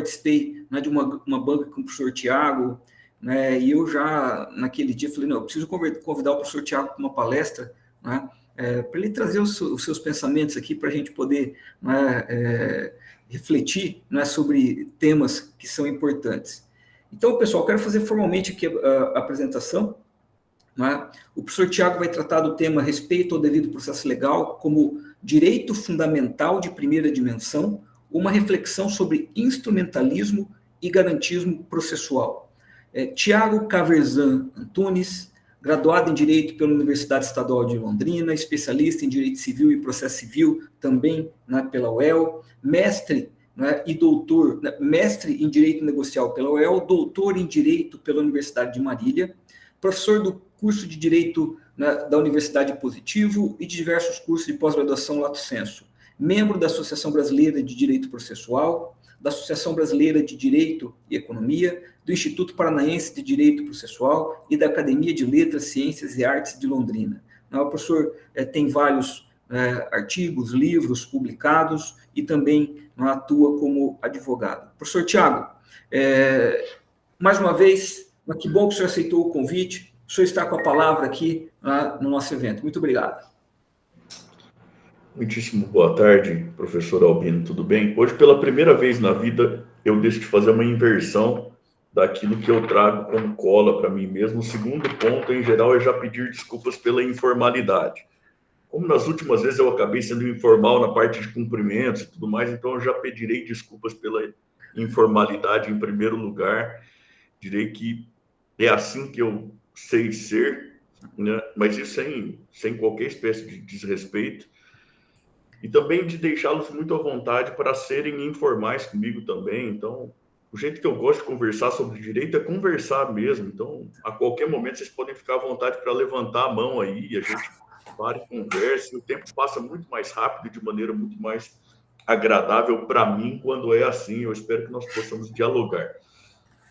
participei, né, de uma banca com o professor Tiago, né, e eu já, naquele dia, falei, não, eu preciso convidar o professor Tiago para uma palestra, né, para ele trazer os seus pensamentos aqui, para a gente poder, né, refletir, né, sobre temas que são importantes. Então, pessoal, quero fazer formalmente aqui a apresentação. Né? O professor Tiago vai tratar do tema respeito ao devido processo legal como direito fundamental de primeira dimensão, uma reflexão sobre instrumentalismo e garantismo processual. Tiago Caverzan Antunes, graduado em Direito pela Universidade Estadual de Londrina, especialista em Direito Civil e Processo Civil, também, né, pela UEL, mestre, né, e doutor, mestre em Direito Negocial pela UEL, doutor em Direito pela Universidade de Marília, professor do curso de Direito, né, da Universidade Positivo e de diversos cursos de pós-graduação Lato Sensu, membro da Associação Brasileira de Direito Processual, da Associação Brasileira de Direito e Economia, do Instituto Paranaense de Direito Processual e da Academia de Letras, Ciências e Artes de Londrina. O professor tem vários artigos, livros publicados e também atua como advogado. Professor Tiago, mais uma vez, que bom que o senhor aceitou o convite. O senhor está com a palavra aqui no nosso evento. Muito obrigado. Muitíssimo boa tarde, professor Albino, tudo bem? Hoje, pela primeira vez na vida, eu deixo de fazer uma inversão daquilo que eu trago como cola para mim mesmo. O segundo ponto, em geral, é já pedir desculpas pela informalidade. Como nas últimas vezes eu acabei sendo informal na parte de cumprimentos e tudo mais, então eu já pedirei desculpas pela informalidade em primeiro lugar. Direi que é assim que eu sei ser, né? Mas isso sem qualquer espécie de desrespeito. E também de deixá-los muito à vontade para serem informais comigo também. Então, o jeito que eu gosto de conversar sobre direito é conversar mesmo. Então, a qualquer momento, vocês podem ficar à vontade para levantar a mão aí e a gente para e conversa. E o tempo passa muito mais rápido e de maneira muito mais agradável para mim quando é assim. Eu espero que nós possamos dialogar.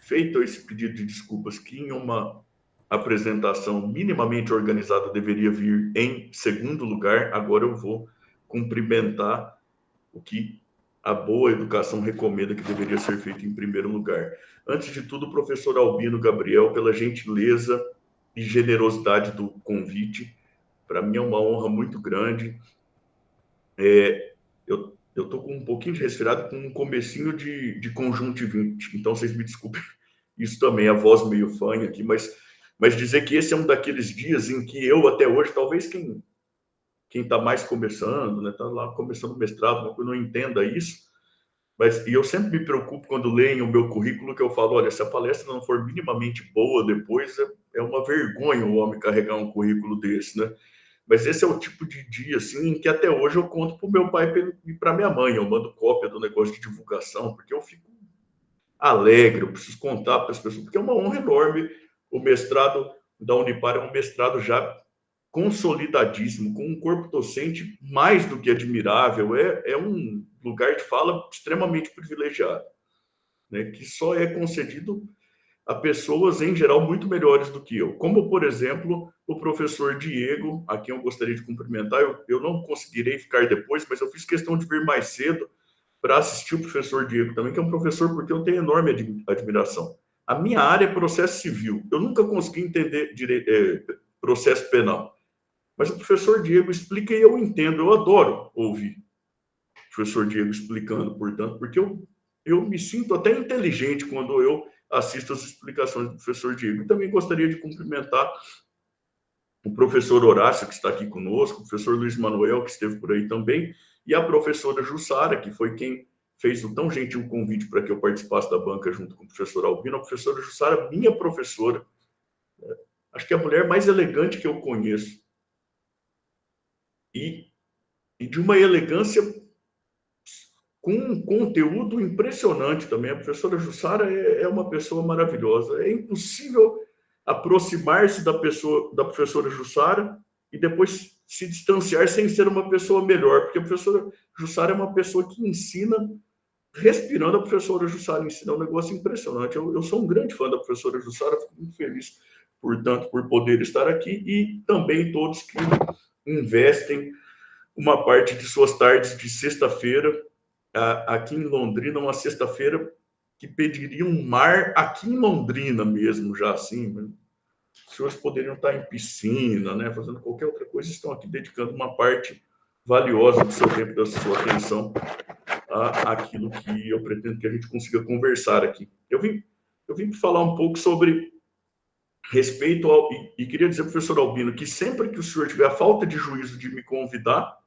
Feito esse pedido de desculpas, que em uma apresentação minimamente organizada deveria vir em segundo lugar, agora eu vou cumprimentar o que a boa educação recomenda que deveria ser feito em primeiro lugar. Antes de tudo, professor Albino Gabriel, pela gentileza e generosidade do convite. Para mim é uma honra muito grande. Eu estou com um pouquinho de resfriado, com um comecinho de conjuntivite, então vocês me desculpem isso também, a voz meio fanha aqui, mas dizer que esse é um daqueles dias em que eu, até hoje, talvez quem está mais começando, né, está lá começando o mestrado, não entenda isso, e eu sempre me preocupo quando leem o meu currículo, que eu falo, olha, se a palestra não for minimamente boa depois, é uma vergonha o homem carregar um currículo desse, né? Mas esse é o tipo de dia, assim, em que até hoje eu conto para o meu pai e para minha mãe, eu mando cópia do negócio de divulgação, porque eu fico alegre, eu preciso contar para as pessoas, porque é uma honra enorme. O mestrado da Unipar é um mestrado já consolidadíssimo, com um corpo docente mais do que admirável, é um lugar de fala extremamente privilegiado, né, que só é concedido a pessoas, em geral, muito melhores do que eu, como, por exemplo, o professor Diego, a quem eu gostaria de cumprimentar. Eu não conseguirei ficar depois, mas eu fiz questão de vir mais cedo para assistir o professor Diego também, que é um professor porque eu tenho enorme admiração. A minha área é processo civil. Eu nunca consegui entender processo penal. Mas o professor Diego explica e eu entendo. Eu adoro ouvir o professor Diego explicando, portanto, porque eu me sinto até inteligente quando eu assisto as explicações do professor Diego. Eu também gostaria de cumprimentar o professor Horácio, que está aqui conosco, o professor Luiz Manuel, que esteve por aí também, e a professora Jussara, que foi quem fez o tão gentil convite para que eu participasse da banca junto com o professor Albino. A professora Jussara, minha professora, acho que é a mulher mais elegante que eu conheço. E de uma elegância com um conteúdo impressionante também. A professora Jussara é uma pessoa maravilhosa. É impossível aproximar-se da professora Jussara e depois se distanciar sem ser uma pessoa melhor, porque a professora Jussara é uma pessoa que ensina respirando. A professora Jussara ensina um negócio impressionante. Eu sou um grande fã da professora Jussara, fico muito feliz, portanto, por poder estar aqui, e também todos que investem uma parte de suas tardes de sexta-feira aqui em Londrina, uma sexta-feira que pediria um mar aqui em Londrina mesmo, já assim. Os senhores poderiam estar em piscina, né, fazendo qualquer outra coisa, estão aqui dedicando uma parte valiosa do seu tempo, da sua atenção àquilo que eu pretendo que a gente consiga conversar aqui. Eu vim falar um pouco sobre respeito ao... E queria dizer, professor Albino, que sempre que o senhor tiver a falta de juízo de me convidar,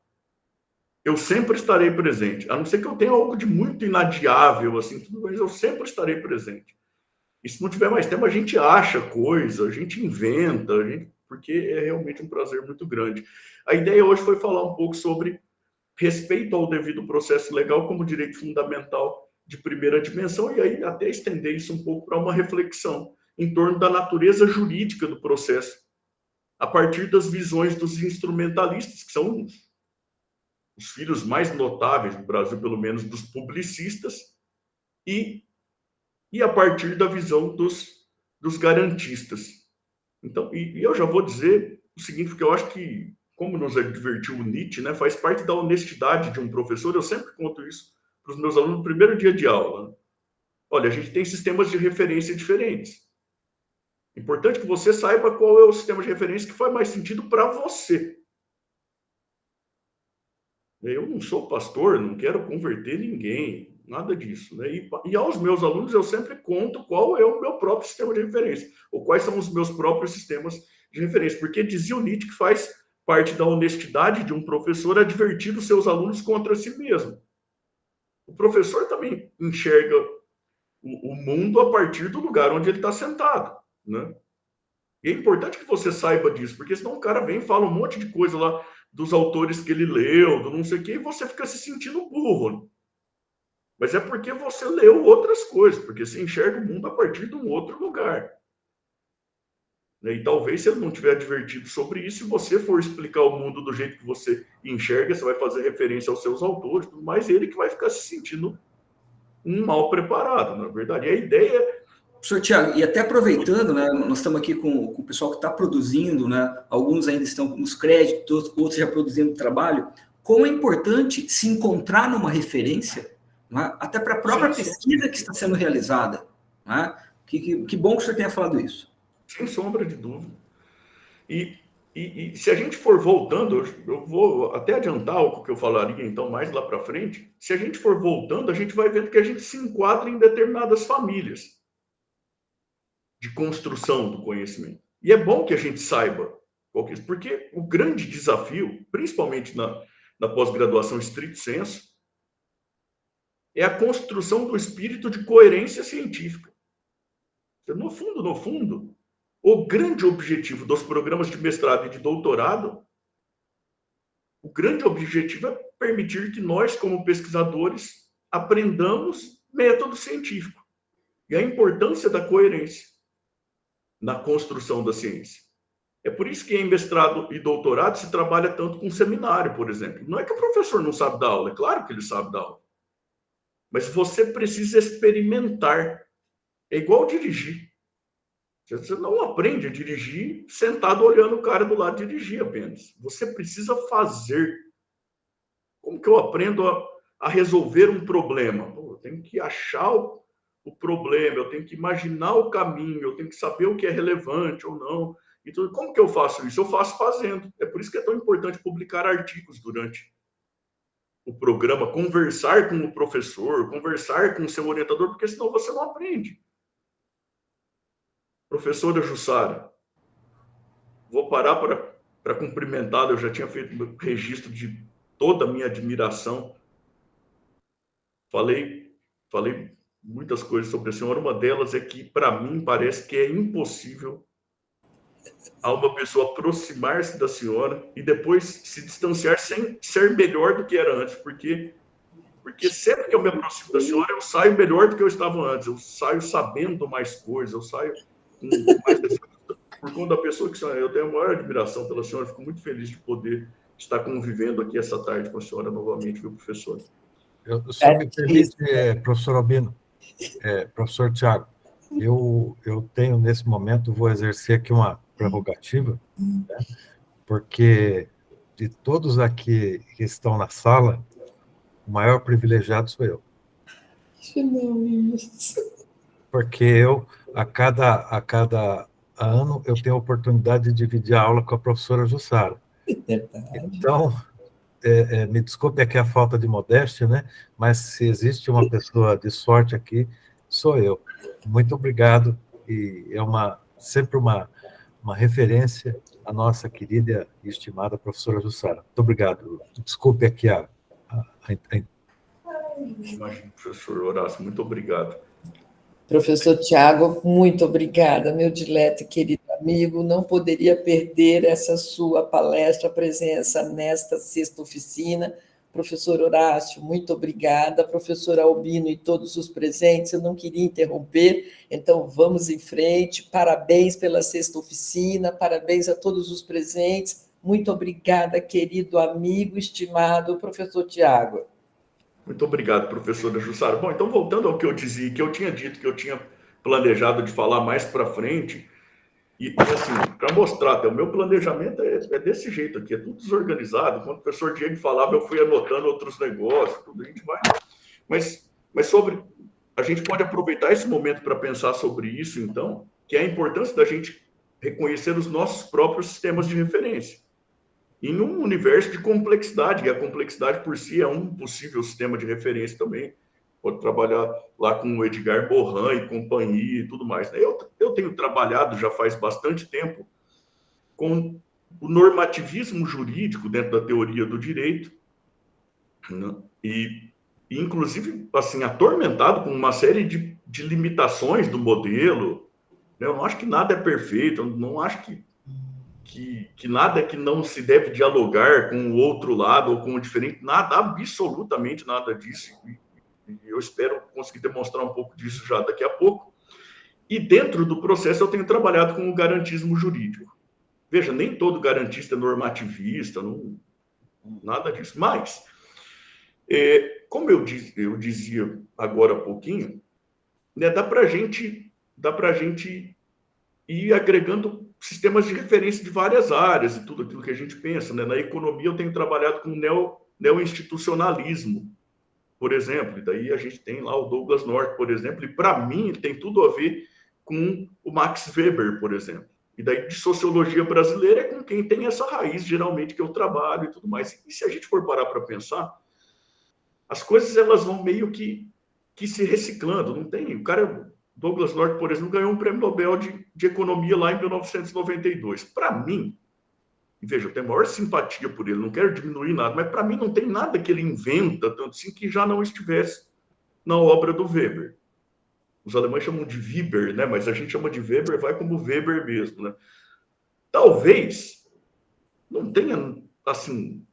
eu sempre estarei presente. A não ser que eu tenha algo de muito inadiável, assim, tudo bem, eu sempre estarei presente. E se não tiver mais tempo, a gente acha coisa, a gente inventa, porque é realmente um prazer muito grande. A ideia hoje foi falar um pouco sobre respeito ao devido processo legal como direito fundamental de primeira dimensão, e aí até estender isso um pouco para uma reflexão em torno da natureza jurídica do processo, a partir das visões dos instrumentalistas, que são os filhos mais notáveis do Brasil, pelo menos dos publicistas, e a partir da visão dos garantistas. Então, e eu já vou dizer o seguinte, porque eu acho que, como nos advertiu o Nietzsche, né, faz parte da honestidade de um professor, eu sempre conto isso para os meus alunos no primeiro dia de aula. Né? Olha, a gente tem sistemas de referência diferentes. Importante que você saiba qual é o sistema de referência que faz mais sentido para você. Eu não sou pastor, não quero converter ninguém, nada disso. Né? E aos meus alunos eu sempre conto qual é o meu próprio sistema de referência, ou quais são os meus próprios sistemas de referência, porque dizia o Nietzsche que faz parte da honestidade de um professor advertir os seus alunos contra si mesmo. O professor também enxerga o mundo a partir do lugar onde ele está sentado. Né? E é importante que você saiba disso, porque senão o cara vem e fala um monte de coisa lá dos autores que ele leu, do não sei o quê, e você fica se sentindo burro. Mas é porque você leu outras coisas, porque você enxerga o mundo a partir de um outro lugar. E talvez, se ele não tiver advertido sobre isso, se você for explicar o mundo do jeito que você enxerga, você vai fazer referência aos seus autores, mas ele que vai ficar se sentindo um mal preparado, na verdade. E a ideia... Professor Tiago, e até aproveitando, né, nós estamos aqui com o pessoal que está produzindo, né, alguns ainda estão nos créditos, outros já produzindo trabalho, como é importante se encontrar numa referência, né, até para a própria pesquisa que está sendo realizada. Né? Que bom que o senhor tenha falado isso. Sem sombra de dúvida. E se a gente for voltando, eu vou até adiantar o que eu falaria então mais lá para frente, se a gente for voltando, a gente vai vendo que a gente se enquadra em determinadas famílias de construção do conhecimento. E é bom que a gente saiba qual que é isso, porque o grande desafio, principalmente na pós-graduação estrito sensu, é a construção do espírito de coerência científica. No fundo, o grande objetivo dos programas de mestrado e de doutorado, o grande objetivo é permitir que nós, como pesquisadores, aprendamos método científico e a importância da coerência na construção da ciência. É por isso que em mestrado e doutorado se trabalha tanto com seminário, por exemplo. Não é que o professor não sabe dar aula, é claro que ele sabe dar aula. Mas você precisa experimentar. É igual dirigir. Você não aprende a dirigir sentado olhando o cara do lado dirigir apenas. Você precisa fazer. Como que eu aprendo a resolver um problema? Eu tenho que achar o problema, eu tenho que imaginar o caminho, eu tenho que saber o que é relevante ou não. Então, como que eu faço isso? Eu faço fazendo. É por isso que é tão importante publicar artigos durante o programa, conversar com o professor, conversar com o seu orientador, porque senão você não aprende. Professora Jussara, vou parar para cumprimentá-la, eu já tinha feito registro de toda a minha admiração. Falei muitas coisas sobre a senhora, uma delas é que, para mim, parece que é impossível a uma pessoa aproximar-se da senhora e depois se distanciar sem ser melhor do que era antes, porque sempre que eu me aproximo da senhora, eu saio melhor do que eu estava antes, eu saio sabendo mais coisas, eu saio com mais... Por conta da pessoa que senhora, eu tenho a maior admiração pela senhora, fico muito feliz de poder estar convivendo aqui essa tarde com a senhora novamente, viu, professor? Eu só me permite, professor Albino, professor Tiago, eu tenho nesse momento, vou exercer aqui uma prerrogativa, né, porque de todos aqui que estão na sala, o maior privilegiado sou eu. Não, isso. Porque eu, a cada ano, eu tenho a oportunidade de dividir a aula com a professora Jussara. Verdade. Então, me desculpe aqui a falta de modéstia, né? Mas se existe uma pessoa de sorte aqui, sou eu. Muito obrigado, e é sempre uma referência a nossa querida e estimada professora Jussara. Muito obrigado. Desculpe aqui Imagina, professor Horácio, muito obrigado. Professor Tiago, muito obrigada, meu dileto e querido amigo. Não poderia perder essa sua palestra, presença nesta sexta oficina. Professor Horácio, muito obrigada. Professor Albino e todos os presentes, eu não queria interromper, então vamos em frente. Parabéns pela sexta oficina, parabéns a todos os presentes. Muito obrigada, querido amigo, estimado professor Tiago. Muito obrigado, professora Jussara. Bom, então voltando ao que eu dizia, que eu tinha dito que eu tinha planejado de falar mais para frente, e assim, para mostrar até, o meu planejamento é desse jeito aqui, é tudo desorganizado. Quando o professor Diego falava, eu fui anotando outros negócios, tudo, a gente vai. Mas a gente pode aproveitar esse momento para pensar sobre isso, então, que é a importância da gente reconhecer os nossos próprios sistemas de referência. Em um universo de complexidade, e a complexidade por si é um possível sistema de referência também. Pode trabalhar lá com o Edgar Morin e companhia e tudo mais. Eu tenho trabalhado já faz bastante tempo com o normativismo jurídico dentro da teoria do direito, né? E inclusive, assim, atormentado com uma série de limitações do modelo. Eu não acho que nada é perfeito, eu não acho que nada que não se deve dialogar com o outro lado ou com o diferente, nada, absolutamente nada disso. E eu espero conseguir demonstrar um pouco disso já daqui a pouco. E dentro do processo eu tenho trabalhado com o garantismo jurídico. Veja, nem todo garantista é normativista, não, nada disso. Mas, como eu dizia agora há pouquinho, né, dá para a gente ir agregando sistemas de referência de várias áreas e tudo aquilo que a gente pensa, né? Na economia eu tenho trabalhado com neo-institucionalismo, por exemplo, e daí a gente tem lá o Douglas North, por exemplo, e para mim ele tem tudo a ver com o Max Weber, por exemplo. E daí de sociologia brasileira é com quem tem essa raiz, geralmente, que eu trabalho e tudo mais. E se a gente for parar para pensar, as coisas elas vão meio que se reciclando, não tem? O cara... Douglas North, por exemplo, ganhou um prêmio Nobel de Economia lá em 1992. Para mim, e veja, eu tenho a maior simpatia por ele, não quero diminuir nada, mas para mim não tem nada que ele inventa, tanto assim, que já não estivesse na obra do Weber. Os alemães chamam de Weber, né? Mas a gente chama de Weber, vai como Weber mesmo, né? Talvez não tenha, assim,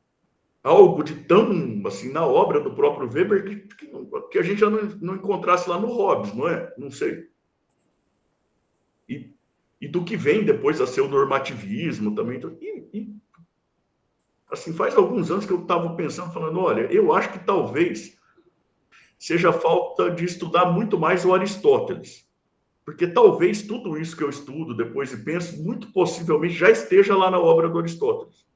algo de tão, assim, na obra do próprio Weber que a gente já não encontrasse lá no Hobbes, não é? Não sei. E do que vem depois a ser o normativismo também. Assim, faz alguns anos que eu estava pensando, falando, olha, eu acho que talvez seja falta de estudar muito mais o Aristóteles. Porque talvez tudo isso que eu estudo depois e penso, muito possivelmente já esteja lá na obra do Aristóteles.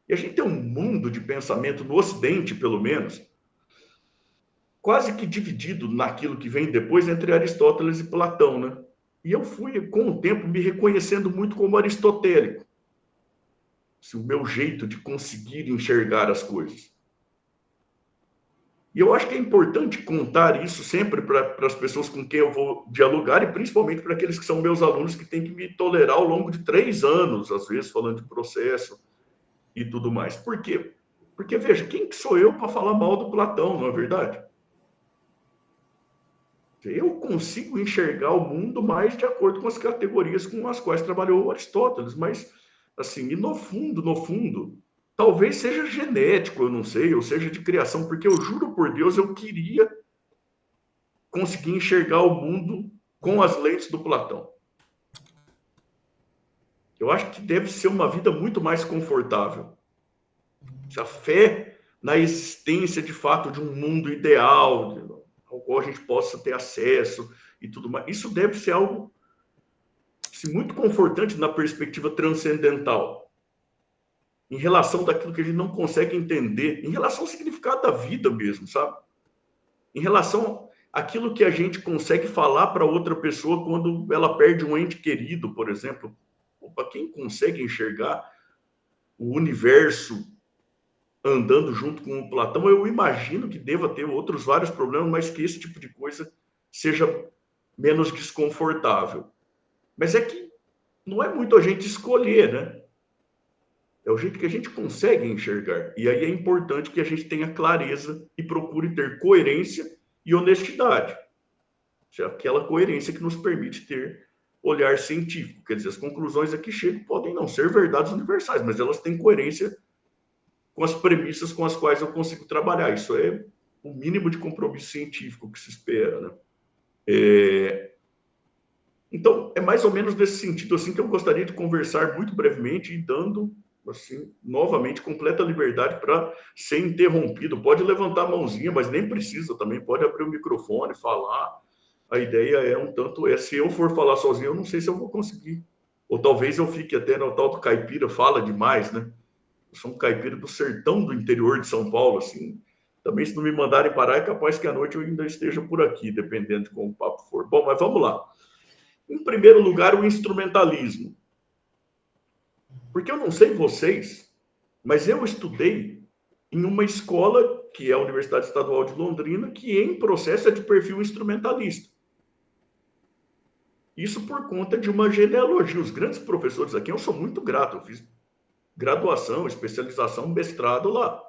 E a gente tem um mundo de pensamento no Ocidente, pelo menos, quase que dividido naquilo que vem depois entre Aristóteles e Platão, né? E eu fui, com o tempo, me reconhecendo muito como aristotélico. O meu jeito de conseguir enxergar as coisas. E eu acho que é importante contar isso sempre para as pessoas com quem eu vou dialogar e principalmente para aqueles que são meus alunos que têm que me tolerar ao longo de 3 anos, às vezes, falando de processo e tudo mais. Por quê? Porque, veja, quem que sou eu para falar mal do Platão, não é verdade? Eu consigo enxergar o mundo mais de acordo com as categorias com as quais trabalhou Aristóteles, mas, assim, e no fundo, talvez seja genético, eu não sei, ou seja de criação, porque eu juro por Deus, eu queria conseguir enxergar o mundo com as lentes do Platão. Eu acho que deve ser uma vida muito mais confortável. A fé na existência, de fato, de um mundo ideal, ao qual a gente possa ter acesso e tudo mais. Isso deve ser algo assim, muito confortante na perspectiva transcendental, em relação daquilo que a gente não consegue entender, em relação ao significado da vida mesmo, sabe? em relação àquilo que a gente consegue falar para outra pessoa quando ela perde um ente querido, por exemplo. Para quem consegue enxergar o universo andando junto com o Platão, eu imagino que deva ter outros vários problemas, mas que esse tipo de coisa seja menos desconfortável. Mas é que não é muito a gente escolher, né? É o jeito que a gente consegue enxergar. E aí é importante que a gente tenha clareza e procure ter coerência e honestidade. É aquela coerência que nos permite ter olhar científico. Quer dizer, as conclusões a que chego podem não ser verdades universais, mas elas têm coerência com as premissas com as quais eu consigo trabalhar. Isso é o mínimo de compromisso científico que se espera, né? Então, é mais ou menos nesse sentido assim que eu gostaria de conversar muito brevemente e dando, assim, novamente, completa liberdade para ser interrompido. Pode levantar a mãozinha, mas nem precisa também. Pode abrir o microfone, falar. A ideia é um tanto... se eu for falar sozinho, eu não sei se eu vou conseguir. Ou talvez eu fique até no tal do caipira, fala demais, né? Eu sou um caipira do sertão do interior de São Paulo, assim. Também, se não me mandarem parar, é capaz que à noite eu ainda esteja por aqui, dependendo de como o papo for. Bom, mas vamos lá. Em primeiro lugar, o instrumentalismo. Porque eu não sei vocês, mas eu estudei em uma escola, que é a Universidade Estadual de Londrina, que em processo é de perfil instrumentalista. Isso por conta de uma genealogia. Os grandes professores aqui, eu sou muito grato, eu fiz graduação, especialização, mestrado lá.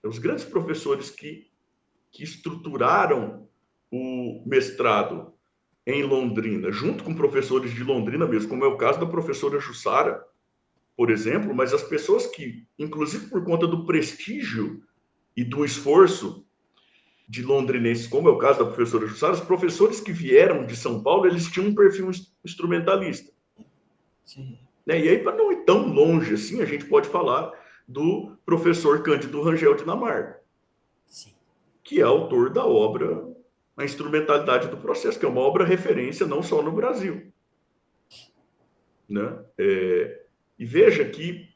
Os grandes professores que estruturaram o mestrado em Londrina, junto com professores de Londrina mesmo, como é o caso da professora Jussara, por exemplo, mas as pessoas que, inclusive por conta do prestígio e do esforço de londrinenses, como é o caso da professora Jussara, os professores que vieram de São Paulo, eles tinham um perfil instrumentalista. Sim. Né? E aí, para não ir tão longe assim, a gente pode falar do professor Cândido Rangel Dinamarca, sim, que é autor da obra A Instrumentalidade do Processo, que é uma obra referência não só no Brasil. Né? E veja que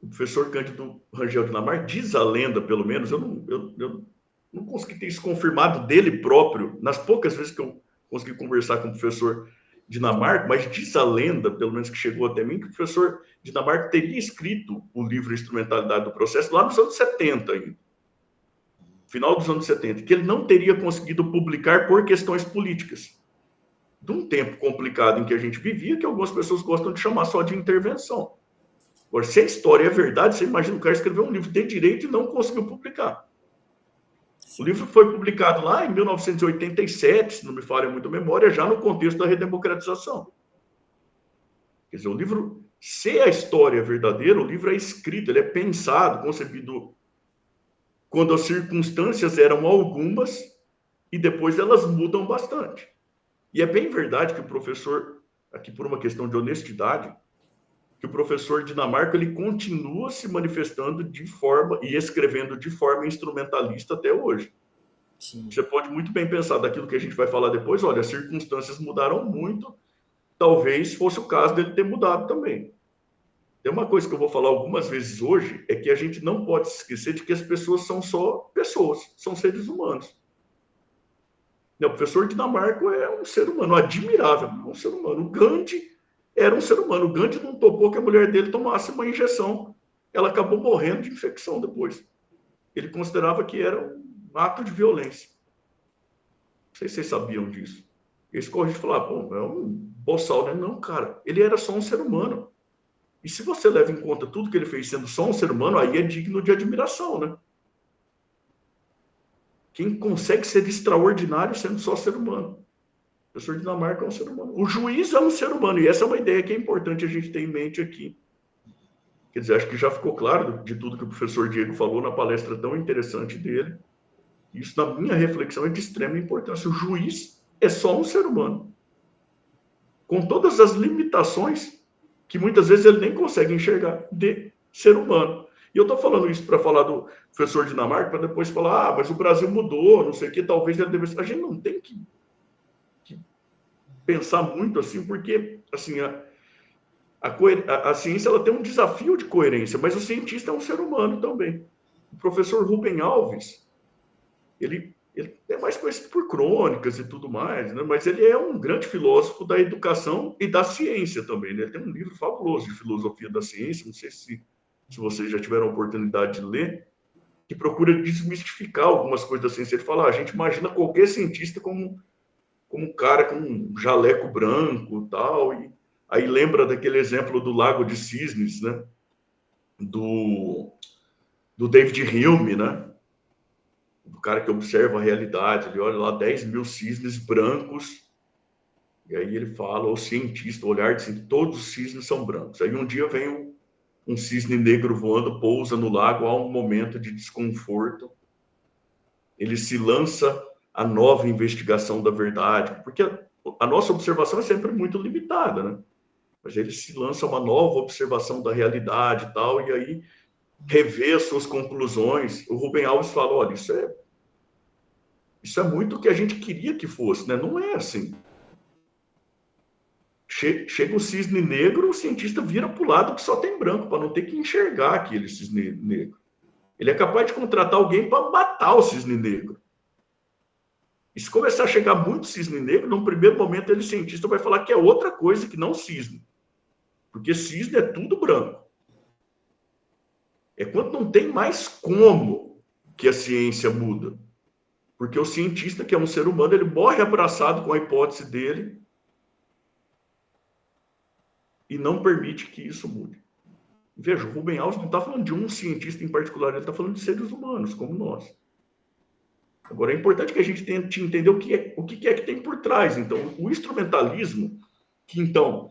o professor Cândido Rangel Dinamarca, diz a lenda, pelo menos, eu não consegui ter isso confirmado dele próprio, nas poucas vezes que eu consegui conversar com o professor Dinamarca, mas diz a lenda, pelo menos que chegou até mim, que o professor Dinamarca teria escrito o livro Instrumentalidade do Processo lá nos anos 70 ainda. Final dos anos 70, que ele não teria conseguido publicar por questões políticas. De um tempo complicado em que a gente vivia, que algumas pessoas gostam de chamar só de intervenção. Agora, se a história é verdade, você imagina o cara escrever um livro de direito e não conseguiu publicar. O livro foi publicado lá em 1987, se não me falha muito a memória, já no contexto da redemocratização. Quer dizer, o livro, se a história é verdadeira, o livro é escrito, ele é pensado, concebido quando as circunstâncias eram algumas e depois elas mudam bastante. E é bem verdade que o professor, aqui por uma questão de honestidade, que o professor Dinamarca ele continua se manifestando de forma e escrevendo de forma instrumentalista até hoje. Sim. Você pode muito bem pensar daquilo que a gente vai falar depois, olha, as circunstâncias mudaram muito, talvez fosse o caso dele ter mudado também. Tem uma coisa que eu vou falar algumas vezes hoje, é que a gente não pode se esquecer de que as pessoas são só pessoas, são seres humanos. O professor Dinamarca é um ser humano admirável, um ser humano. O Gandhi era um ser humano. O Gandhi não topou que a mulher dele tomasse uma injeção. Ela acabou morrendo de infecção depois. Ele considerava que era um ato de violência. Não sei se vocês sabiam disso. Eles correm de falar, pô, é um boçal, né? Não, cara, ele era só um ser humano. E se você leva em conta tudo que ele fez sendo só um ser humano, aí é digno de admiração, né? Quem consegue ser extraordinário sendo só ser humano? O professor Dinamarca é um ser humano. O juiz é um ser humano. E essa é uma ideia que é importante a gente ter em mente aqui. Quer dizer, acho que já ficou claro de tudo que o professor Diego falou na palestra tão interessante dele. Isso, na minha reflexão, é de extrema importância. O juiz é só um ser humano. Com todas as limitações que muitas vezes ele nem consegue enxergar de ser humano. E eu estou falando isso para falar do professor Dinamarca, para depois falar, mas o Brasil mudou, não sei o que, talvez ele devesse... A gente não tem que pensar muito assim, porque assim, A ciência ela tem um desafio de coerência, mas o cientista é um ser humano também. O professor Rubem Alves, ele é mais conhecido por crônicas e tudo mais, né? Mas ele é um grande filósofo da educação e da ciência também, né? Ele tem um livro fabuloso de filosofia da ciência, não sei se vocês já tiveram a oportunidade de ler, que procura desmistificar algumas coisas da ciência. Ele fala, a gente imagina qualquer cientista como um cara com um jaleco branco e tal, e aí lembra daquele exemplo do Lago de Cisnes, né? Do David Hume, né? O cara que observa a realidade, ele olha lá 10 mil cisnes brancos, e aí ele fala, o cientista, o olhar de cientista, todos os cisnes são brancos. Aí um dia vem um cisne negro voando, pousa no lago, há um momento de desconforto, ele se lança a nova investigação da verdade, porque a nossa observação é sempre muito limitada, né? Mas ele se lança uma nova observação da realidade e tal, e aí revê as suas conclusões. O Rubem Alves fala, olha, isso é muito o que a gente queria que fosse, né? Não é assim. Chega o cisne negro, o cientista vira para o lado que só tem branco, para não ter que enxergar aquele cisne negro. Ele é capaz de contratar alguém para matar o cisne negro. E se começar a chegar muito cisne negro, num primeiro momento ele, cientista, vai falar que é outra coisa que não cisne. Porque cisne é tudo branco. É quando não tem mais como que a ciência muda. Porque o cientista, que é um ser humano, ele morre abraçado com a hipótese dele e não permite que isso mude. Veja, o Rubem Alves não está falando de um cientista em particular, ele está falando de seres humanos, como nós. Agora, é importante que a gente tente entender o que é que tem por trás. Então, o instrumentalismo, que, então,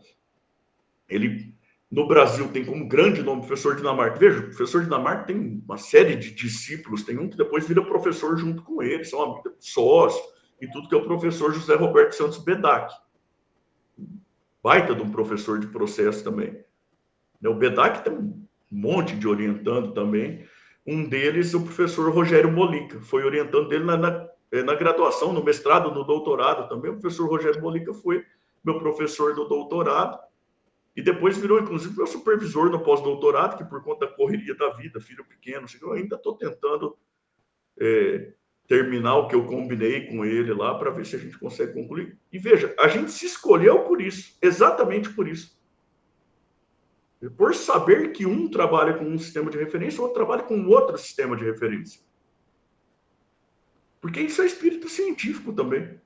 ele, no Brasil, tem como grande nome o professor Dinamarca. Veja, o professor Dinamarca tem uma série de discípulos, tem um que depois vira professor junto com ele, são amigos, sócios, e tudo, que é o professor José Roberto Santos Bedak. Baita de um professor de processo também. O Bedak tem um monte de orientando também. Um deles, o professor Rogério Molica, foi orientando dele na graduação, no mestrado, no doutorado também. O professor Rogério Molica foi meu professor do doutorado e depois virou, inclusive, meu supervisor no pós-doutorado, que por conta da correria da vida, filho pequeno, eu ainda estou tentando terminar o que eu combinei com ele lá para ver se a gente consegue concluir. E veja, a gente se escolheu por isso, exatamente por isso. Por saber que um trabalha com um sistema de referência, o outro trabalha com outro sistema de referência. Porque isso é espírito científico também.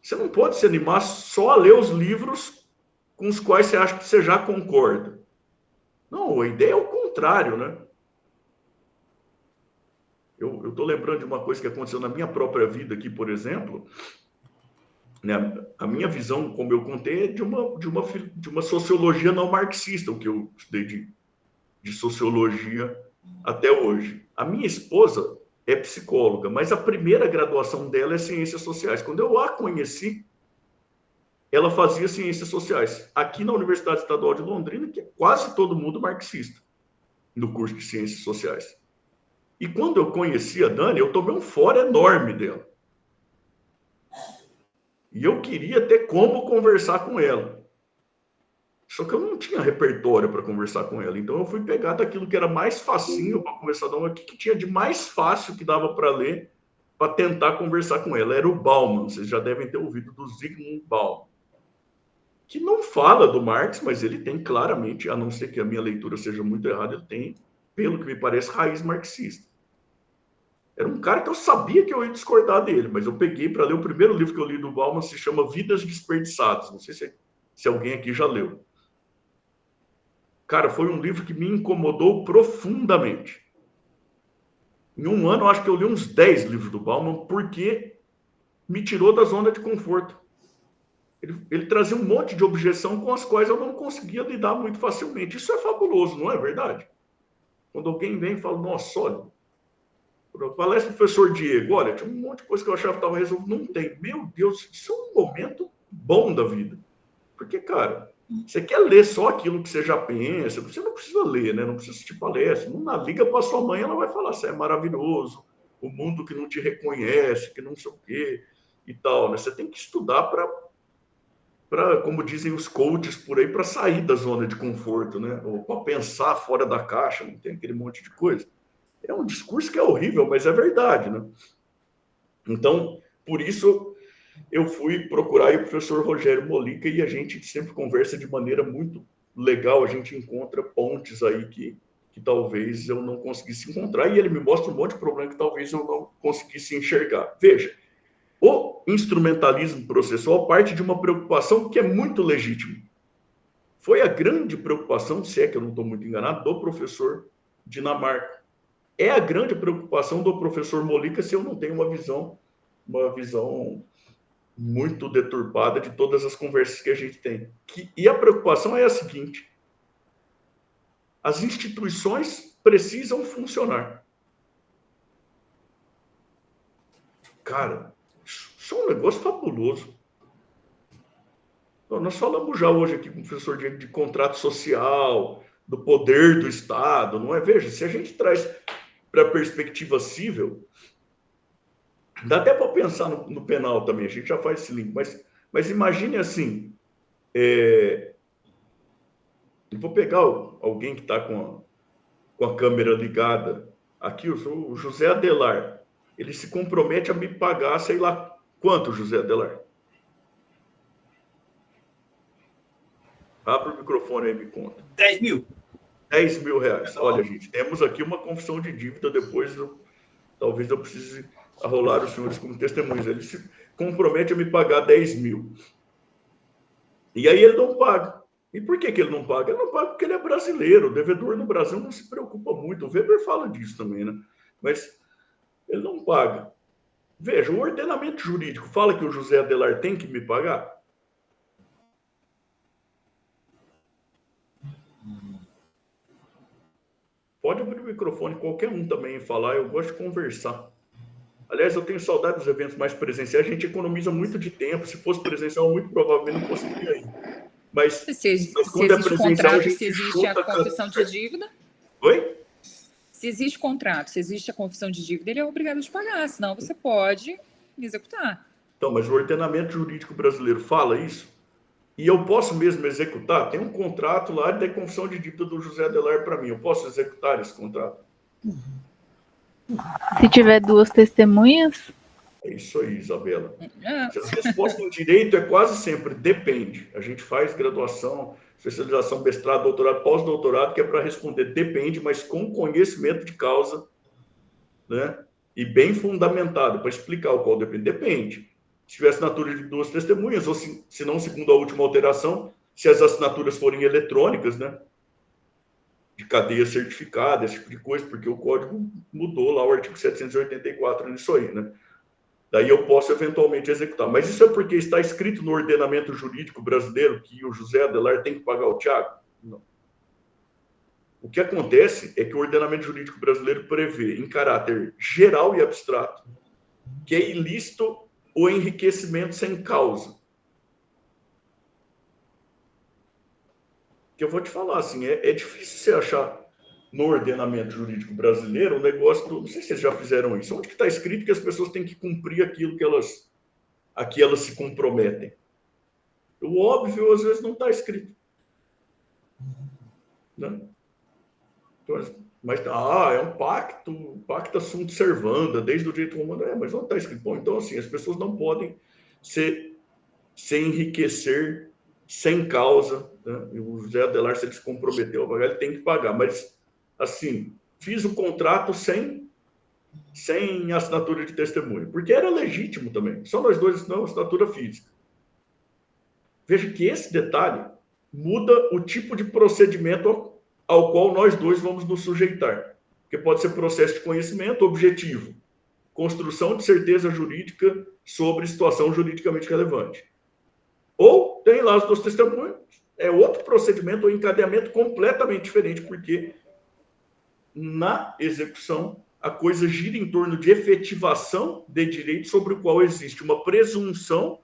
Você não pode se animar só a ler os livros com os quais você acha que você já concorda. Não, a ideia é o contrário, né? Eu estou lembrando de uma coisa que aconteceu na minha própria vida aqui, por exemplo. Né? A minha visão, como eu contei, é de uma sociologia não marxista, o que eu estudei de sociologia até hoje. A minha esposa é psicóloga, mas a primeira graduação dela é ciências sociais. Quando eu a conheci, ela fazia ciências sociais. Aqui na Universidade Estadual de Londrina, que é quase todo mundo marxista, no curso de ciências sociais. E quando eu conheci a Dani, eu tomei um fora enorme dela. E eu queria ter como conversar com ela. Só que eu não tinha repertório para conversar com ela. Então eu fui pegar daquilo que era mais facinho para conversar. Não, o que tinha de mais fácil que dava para ler para tentar conversar com ela. Era o Bauman. Vocês já devem ter ouvido do Zygmunt Bauman. Que não fala do Marx, mas ele tem claramente, a não ser que a minha leitura seja muito errada, ele tem, pelo que me parece, raiz marxista. Era um cara que eu sabia que eu ia discordar dele, mas eu peguei para ler o primeiro livro que eu li do Bauman, se chama Vidas Desperdiçadas. Não sei se alguém aqui já leu. Cara, foi um livro que me incomodou profundamente. Em um ano, eu acho que eu li uns 10 livros do Bauman, porque me tirou da zona de conforto. Ele trazia um monte de objeção com as quais eu não conseguia lidar muito facilmente. Isso é fabuloso, não é verdade? Quando alguém vem e fala, nossa, olha, palestra do professor Diego, olha, tinha um monte de coisa que eu achava que estava resolvido. Não tem. Meu Deus, isso é um momento bom da vida. Porque, cara, você quer ler só aquilo que você já pensa, você não precisa ler, né? Não precisa assistir palestra. Não liga para sua mãe, ela vai falar, você é maravilhoso, o mundo que não te reconhece, que não sei o quê e tal, né? Você tem que estudar para para, como dizem os coaches por aí, para sair da zona de conforto, né? Ou para pensar fora da caixa, não tem aquele monte de coisa. É um discurso que é horrível, mas é verdade, né? Então, por isso, eu fui procurar o professor Rogério Molica e a gente sempre conversa de maneira muito legal, a gente encontra pontes aí que talvez eu não conseguisse encontrar, e ele me mostra um monte de problema que talvez eu não conseguisse enxergar. Veja, o instrumentalismo processual parte de uma preocupação que é muito legítima. Foi a grande preocupação, se é que eu não estou muito enganado, do professor Dinamarca. É a grande preocupação do professor Molica se eu não tenho uma visão muito deturpada de todas as conversas que a gente tem. E a preocupação é a seguinte: as instituições precisam funcionar. Cara, isso é um negócio fabuloso. Nós falamos já hoje aqui com o professor de contrato social, do poder do Estado, não é? Veja, se a gente traz para a perspectiva civil, dá até para pensar no penal também, a gente já faz esse link, mas imagine assim, eu vou pegar alguém que está com a câmera ligada, aqui o José Adelar, ele se compromete a me pagar, sei lá quanto, José Adelar? Abra o microfone aí e me conta. 10 mil. 10 mil reais. Olha, gente, temos aqui uma confissão de dívida, depois talvez eu precise arrolar os senhores como testemunhas. Ele se compromete a me pagar 10 mil. E aí ele não paga. E por que ele não paga? Ele não paga porque ele é brasileiro. O devedor no Brasil não se preocupa muito. O Weber fala disso também, né? Mas ele não paga. Veja, o ordenamento jurídico fala que o José Adelar tem que me pagar? Pode abrir o microfone, qualquer um também falar, eu gosto de conversar. Aliás, eu tenho saudade dos eventos mais presenciais, a gente economiza muito de tempo, se fosse presencial, muito provavelmente não conseguiria ir. Mas quando é presencial, a gente se existe a confissão de dívida... Oi? Se existe contrato, se existe a confissão de dívida, ele é obrigado a te pagar, senão você pode executar. Então, mas o ordenamento jurídico brasileiro fala isso? E eu posso mesmo executar? Tem um contrato lá de confissão de dívida do José Adelar para mim. Eu posso executar esse contrato? Se tiver duas testemunhas? É isso aí, Isabela. A resposta em direito é quase sempre depende. A gente faz graduação, especialização, mestrado, doutorado, pós-doutorado, que é para responder depende, mas com conhecimento de causa, né? E bem fundamentado, para explicar o qual depende. Depende. Se tiver assinatura de duas testemunhas, ou se não, segundo a última alteração, se as assinaturas forem eletrônicas, né? De cadeia certificada, esse tipo de coisa, porque o código mudou lá, o artigo 784 nisso aí, né? Daí eu posso eventualmente executar. Mas isso é porque está escrito no ordenamento jurídico brasileiro que o José Adelar tem que pagar o Thiago? Não. O que acontece é que o ordenamento jurídico brasileiro prevê, em caráter geral e abstrato, que é ilícito o enriquecimento sem causa. Que eu vou te falar, assim, é difícil você achar no ordenamento jurídico brasileiro um negócio não sei se vocês já fizeram isso. Onde que está escrito que as pessoas têm que cumprir aquilo que elas se comprometem? O óbvio, às vezes, não está escrito. Né? Então, mas, é um pacta sunt servanda, desde o direito romano. Mas não está escrito. Bom, então, assim, as pessoas não podem se enriquecer sem causa. Né? E o José Adelar, se ele se comprometeu a pagar, ele tem que pagar. Mas, assim, fiz o contrato sem assinatura de testemunha, porque era legítimo também. Só nós dois não, assinatura física. Veja que esse detalhe muda o tipo de procedimento ao qual nós dois vamos nos sujeitar. Porque pode ser processo de conhecimento objetivo, construção de certeza jurídica sobre situação juridicamente relevante. Ou tem lá os dois testemunhos, é outro procedimento ou encadeamento completamente diferente, porque na execução a coisa gira em torno de efetivação de direito sobre o qual existe uma presunção,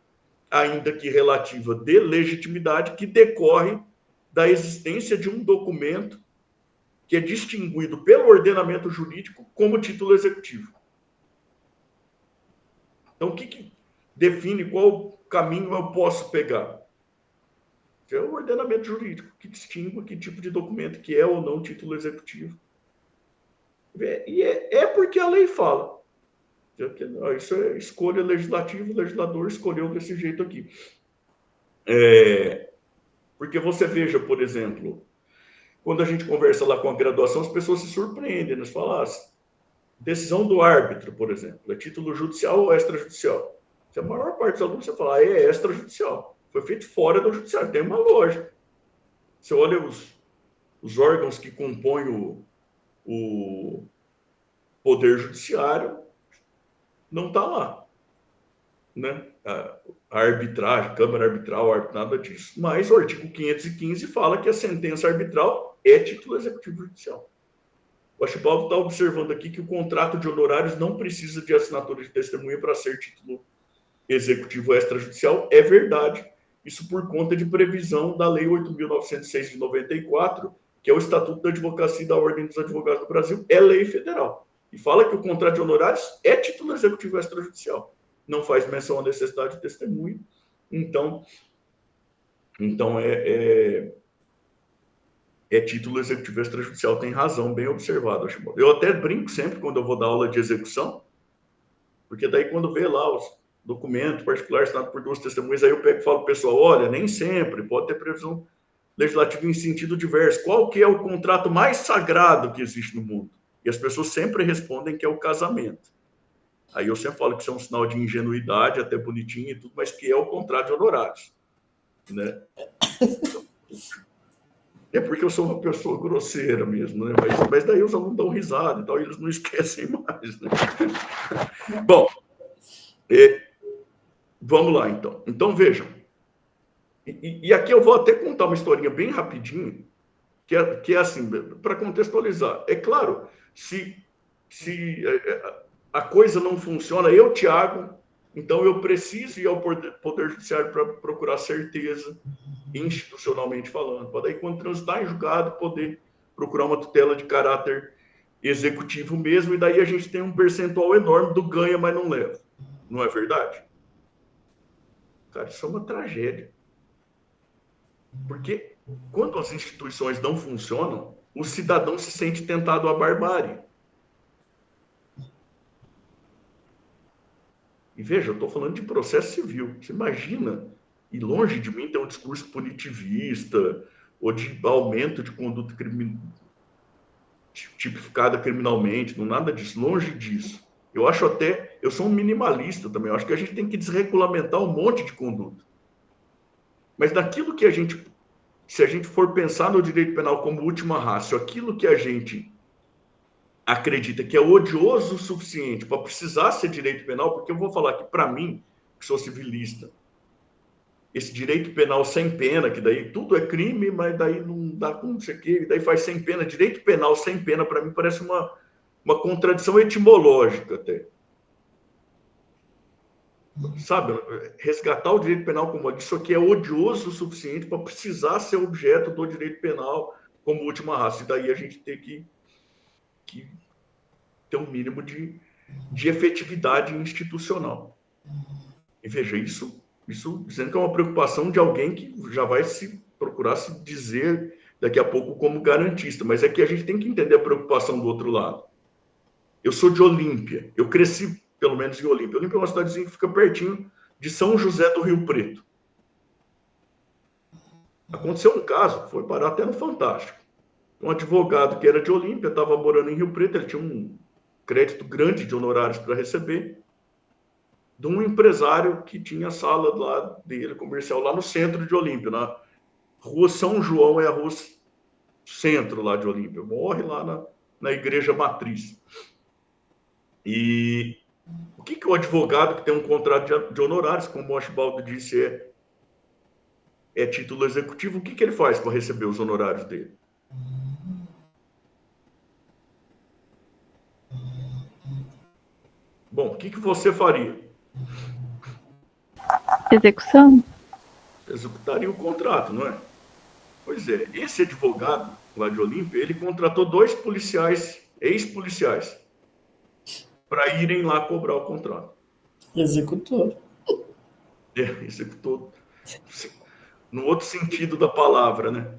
ainda que relativa, de legitimidade que decorre da existência de um documento que é distinguido pelo ordenamento jurídico como título executivo. Então, o que define qual caminho eu posso pegar? É o ordenamento jurídico que distingue que tipo de documento que é ou não título executivo. E é porque a lei fala. Isso é escolha legislativa, o legislador escolheu desse jeito aqui. Porque você veja, por exemplo, quando a gente conversa lá com a graduação, as pessoas se surpreendem, eles falam, decisão do árbitro, por exemplo, é título judicial ou extrajudicial? Se a maior parte dos alunos você fala, é extrajudicial, foi feito fora do judiciário, tem uma lógica. Você olha os órgãos que compõem o poder judiciário, não está lá, né? A arbitragem, Câmara Arbitral, nada disso. Mas o artigo 515 fala que a sentença arbitral é título executivo judicial. O Archibaldo está observando aqui que o contrato de honorários não precisa de assinatura de testemunha para ser título executivo extrajudicial. É verdade. Isso por conta de previsão da Lei 8.906 de 94, que é o Estatuto da Advocacia e da Ordem dos Advogados do Brasil, é lei federal. E fala que o contrato de honorários é título executivo extrajudicial. Não faz menção à necessidade de testemunha. Então é título executivo extrajudicial. Tem razão, bem observado, Archibaldo. Eu até brinco sempre quando eu vou dar aula de execução, porque daí quando vê lá os documentos particulares assinados por duas testemunhas, aí eu pego e falo pro pessoal, olha, nem sempre, pode ter previsão legislativa em sentido diverso. Qual que é o contrato mais sagrado que existe no mundo? E as pessoas sempre respondem que é o casamento. Aí eu sempre falo que isso é um sinal de ingenuidade, até bonitinho e tudo, mas que é o contrato de honorários, né? É porque eu sou uma pessoa grosseira mesmo, né? Mas daí os alunos dão risada e tal, e eles não esquecem mais, né? Bom, vamos lá, então. Então, vejam. E aqui eu vou até contar uma historinha bem rapidinho, que é assim, para contextualizar. É claro, se a coisa não funciona, eu, Tiago, então eu preciso ir ao Poder Judiciário para procurar certeza, institucionalmente falando, para daí, quando transitar em julgado, poder procurar uma tutela de caráter executivo mesmo, e daí a gente tem um percentual enorme do ganha, mas não leva. Não é verdade? Cara, isso é uma tragédia. Porque quando as instituições não funcionam, o cidadão se sente tentado à barbárie. E veja, eu estou falando de processo civil. Você imagina, e longe de mim ter um discurso punitivista ou de aumento de conduta tipificada criminalmente, não nada disso, longe disso. Eu acho até, eu sou um minimalista também, eu acho que a gente tem que desregulamentar um monte de conduta. Mas daquilo que se a gente for pensar no direito penal como última ratio, aquilo que a gente acredita que é odioso o suficiente para precisar ser direito penal, porque eu vou falar que, para mim, que sou civilista, esse direito penal sem pena, que daí tudo é crime, mas daí não dá com não sei o quê, daí faz sem pena. Direito penal sem pena, para mim, parece uma contradição etimológica até. Sabe, resgatar o direito penal como isso aqui é odioso o suficiente para precisar ser objeto do direito penal como última ratio. E daí a gente tem que ter um mínimo de efetividade institucional. E veja, isso dizendo que é uma preocupação de alguém que já vai procurar se dizer daqui a pouco como garantista, mas é que a gente tem que entender a preocupação do outro lado. Eu sou de Olímpia, eu cresci pelo menos em Olímpia. Olímpia é uma cidadezinha que fica pertinho de São José do Rio Preto. Aconteceu um caso, foi parar até no Fantástico. Um advogado que era de Olímpia, estava morando em Rio Preto, ele tinha um crédito grande de honorários para receber, de um empresário que tinha sala lá dele, comercial, lá no centro de Olímpia, na Rua São João, é a rua centro lá de Olímpia. Morre lá na Igreja Matriz. E o que o advogado que tem um contrato de honorários, como o Archibaldo disse, é título executivo, o que ele faz para receber os honorários dele? Bom, o que você faria? Execução? Executaria o contrato, não é? Pois é, esse advogado lá de Olímpia, ele contratou 2 policiais, ex-policiais, para irem lá cobrar o contrato. Executor. Executou. no outro sentido da palavra, né?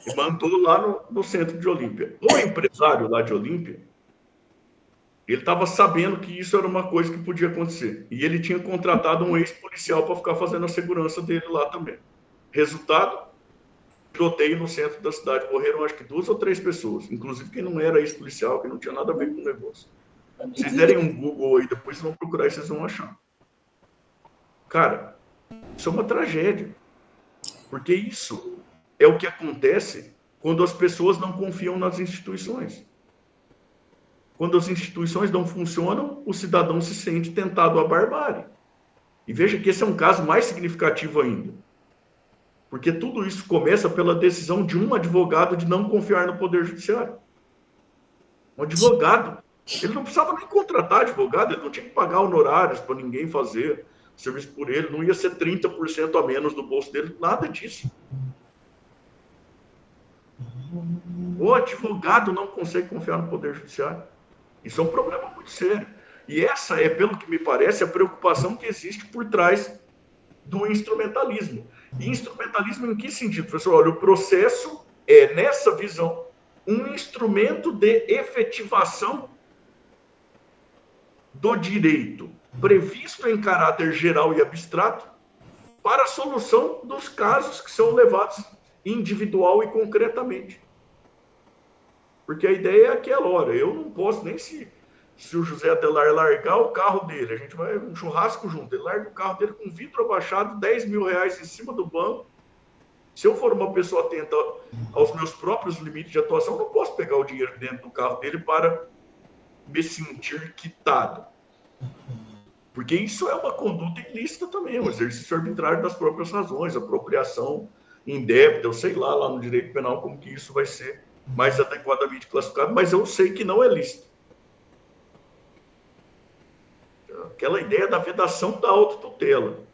E mandou lá no centro de Olímpia. O empresário lá de Olímpia, ele estava sabendo que isso era uma coisa que podia acontecer. E ele tinha contratado um ex-policial para ficar fazendo a segurança dele lá também. Resultado, tiroteio no centro da cidade. Morreram acho que 2 ou 3 pessoas. Inclusive quem não era ex-policial, que não tinha nada a ver com o negócio. Se vocês derem um Google aí, depois vocês vão procurar e vocês vão achar. Cara, isso é uma tragédia. Porque isso é o que acontece quando as pessoas não confiam nas instituições. Quando as instituições não funcionam, o cidadão se sente tentado à barbárie. E veja que esse é um caso mais significativo ainda. Porque tudo isso começa pela decisão de um advogado de não confiar no Poder Judiciário. Um advogado. Ele não precisava nem contratar advogado, ele não tinha que pagar honorários para ninguém fazer serviço por ele, não ia ser 30% a menos do bolso dele, nada disso. O advogado não consegue confiar no Poder Judiciário. Isso é um problema muito sério. E essa é, pelo que me parece, a preocupação que existe por trás do instrumentalismo. E instrumentalismo em que sentido, professor? Olha, o processo é, nessa visão, um instrumento de efetivação do direito previsto em caráter geral e abstrato para a solução dos casos que são levados individual e concretamente. Porque a ideia é aquela, hora, eu não posso nem se o José Adelar largar o carro dele, a gente vai um churrasco junto, ele larga o carro dele com vidro abaixado, R$10 mil em cima do banco. Se eu for uma pessoa atenta aos meus próprios limites de atuação, eu não posso pegar o dinheiro dentro do carro dele para me sentir quitado. Porque isso é uma conduta ilícita também, um exercício arbitrário das próprias razões, apropriação indébita, eu sei lá no direito penal como que isso vai ser mais adequadamente classificado, mas eu sei que não é lícito. Aquela ideia da vedação da autotutela.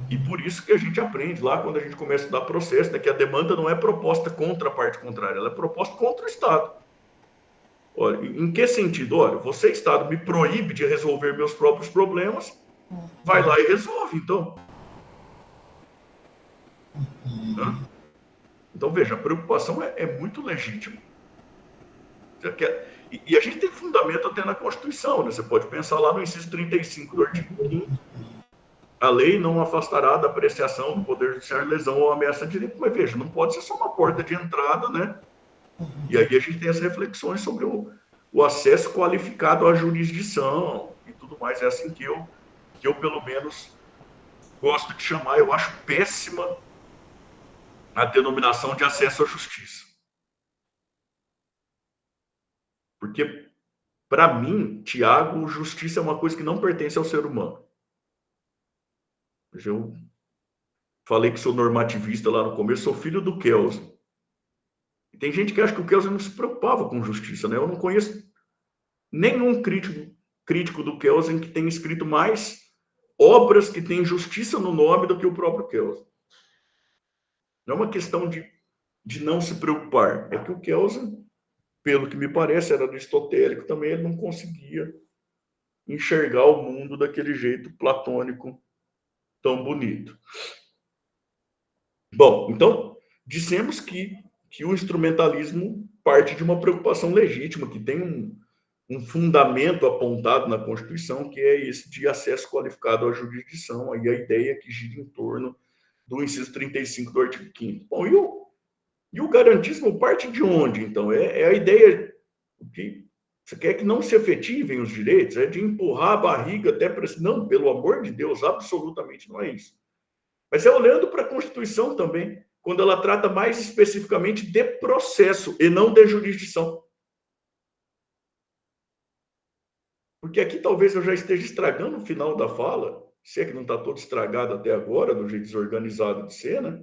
E por isso que a gente aprende lá, quando a gente começa a dar processo, né, que a demanda não é proposta contra a parte contrária, ela é proposta contra o Estado. Olha, em que sentido? Olha, você, Estado, me proíbe de resolver meus próprios problemas, vai lá e resolve, então. Então, veja, a preocupação é muito legítima. E a gente tem fundamento até na Constituição, né? Você pode pensar lá no inciso 35 do artigo 5º. A lei não afastará da apreciação do Poder Judiciário lesão ou ameaça de direito. Mas, veja, não pode ser só uma porta de entrada, né? E aí a gente tem as reflexões sobre o acesso qualificado à jurisdição e tudo mais. É assim que eu pelo menos, gosto de chamar. Eu acho péssima a denominação de acesso à justiça. Porque, para mim, Tiago, justiça é uma coisa que não pertence ao ser humano. Eu falei que sou normativista lá no começo, sou filho do Kelsen. E tem gente que acha que o Kelsen não se preocupava com justiça, né? Eu não conheço nenhum crítico do Kelsen que tenha escrito mais obras que têm justiça no nome do que o próprio Kelsen. Não é uma questão de não se preocupar. É que o Kelsen, pelo que me parece, era aristotélico também, ele não conseguia enxergar o mundo daquele jeito platônico tão bonito. Bom, então, dissemos que o instrumentalismo parte de uma preocupação legítima, que tem um fundamento apontado na Constituição, que é esse de acesso qualificado à jurisdição, aí a ideia que gira em torno do inciso 35 do artigo 5º. Bom, e o garantismo parte de onde, então? É a ideia que você quer que não se efetivem os direitos, é de empurrar a barriga até para... Não, pelo amor de Deus, absolutamente não é isso. Mas é olhando para a Constituição também, quando ela trata mais especificamente de processo e não de jurisdição. Porque aqui talvez eu já esteja estragando o final da fala, se é que não está todo estragado até agora, do jeito desorganizado de ser, né?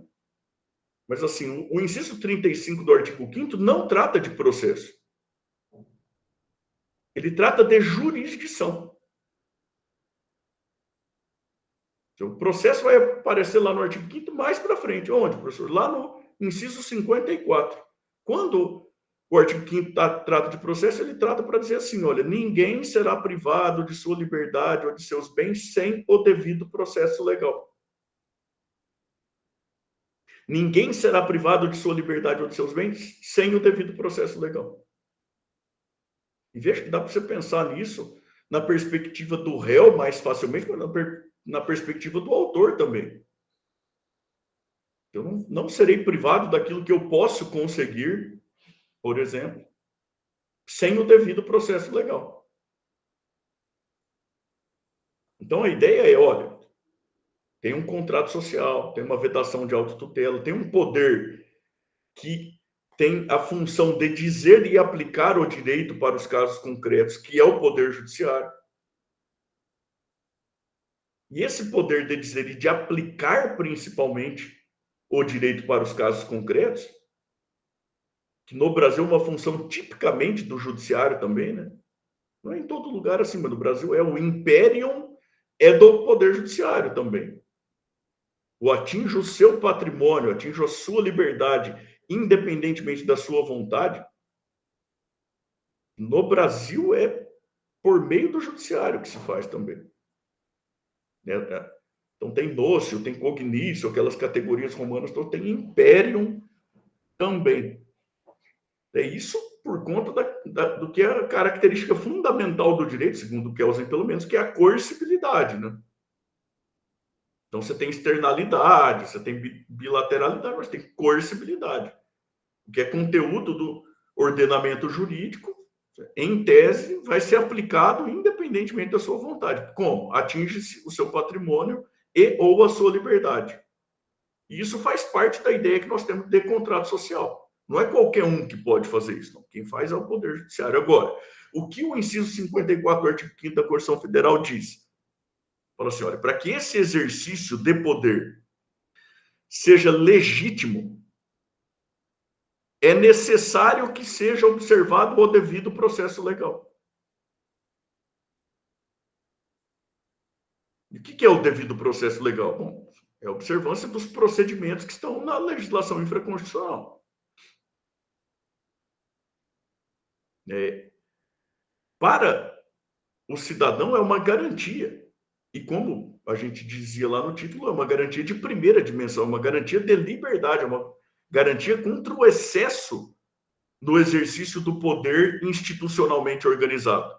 Mas, assim, o inciso 35 do artigo 5º não trata de processo. Ele trata de jurisdição. O processo vai aparecer lá no artigo 5º mais para frente. Onde, professor? Lá no inciso 54. Quando o artigo 5º trata de processo, ele trata para dizer assim, olha, ninguém será privado de sua liberdade ou de seus bens sem o devido processo legal. Ninguém será privado de sua liberdade ou de seus bens sem o devido processo legal. E veja que dá para você pensar nisso na perspectiva do réu mais facilmente, mas na perspectiva do autor também. Eu não serei privado daquilo que eu posso conseguir, por exemplo, sem o devido processo legal. Então, a ideia é, olha, tem um contrato social, tem uma vedação de autotutela, tem um poder que tem a função de dizer e aplicar o direito para os casos concretos, que é o Poder Judiciário. E esse poder de dizer e de aplicar, principalmente, o direito para os casos concretos, que no Brasil é uma função tipicamente do Judiciário também, né? Não é em todo lugar assim, mas no Brasil o imperium é do Poder Judiciário também. O atinge o seu patrimônio, atinge a sua liberdade, independentemente da sua vontade. No Brasil é por meio do Judiciário que se faz também. Então tem nócio, tem cognício, aquelas categorias romanas, então tem imperium também. É isso por conta do que é a característica fundamental do direito, segundo Kelsen, pelo menos, que é a coercibilidade, né? Então você tem externalidade, você tem bilateralidade, mas tem coercibilidade, que é conteúdo do ordenamento jurídico, em tese, vai ser aplicado independentemente da sua vontade. Como? Atinge-se o seu patrimônio e ou a sua liberdade. E isso faz parte da ideia que nós temos de contrato social. Não é qualquer um que pode fazer isso, não. Quem faz é o Poder Judiciário. Agora, o que o inciso 54 do artigo 5º da Constituição Federal diz? Fala assim, olha, para que esse exercício de poder seja legítimo, é necessário que seja observado o devido processo legal. E o que é o devido processo legal? Bom, é a observância dos procedimentos que estão na legislação infraconstitucional. Para o cidadão é uma garantia. E como a gente dizia lá no título, é uma garantia de primeira dimensão, uma garantia de liberdade, uma garantia contra o excesso no exercício do poder institucionalmente organizado.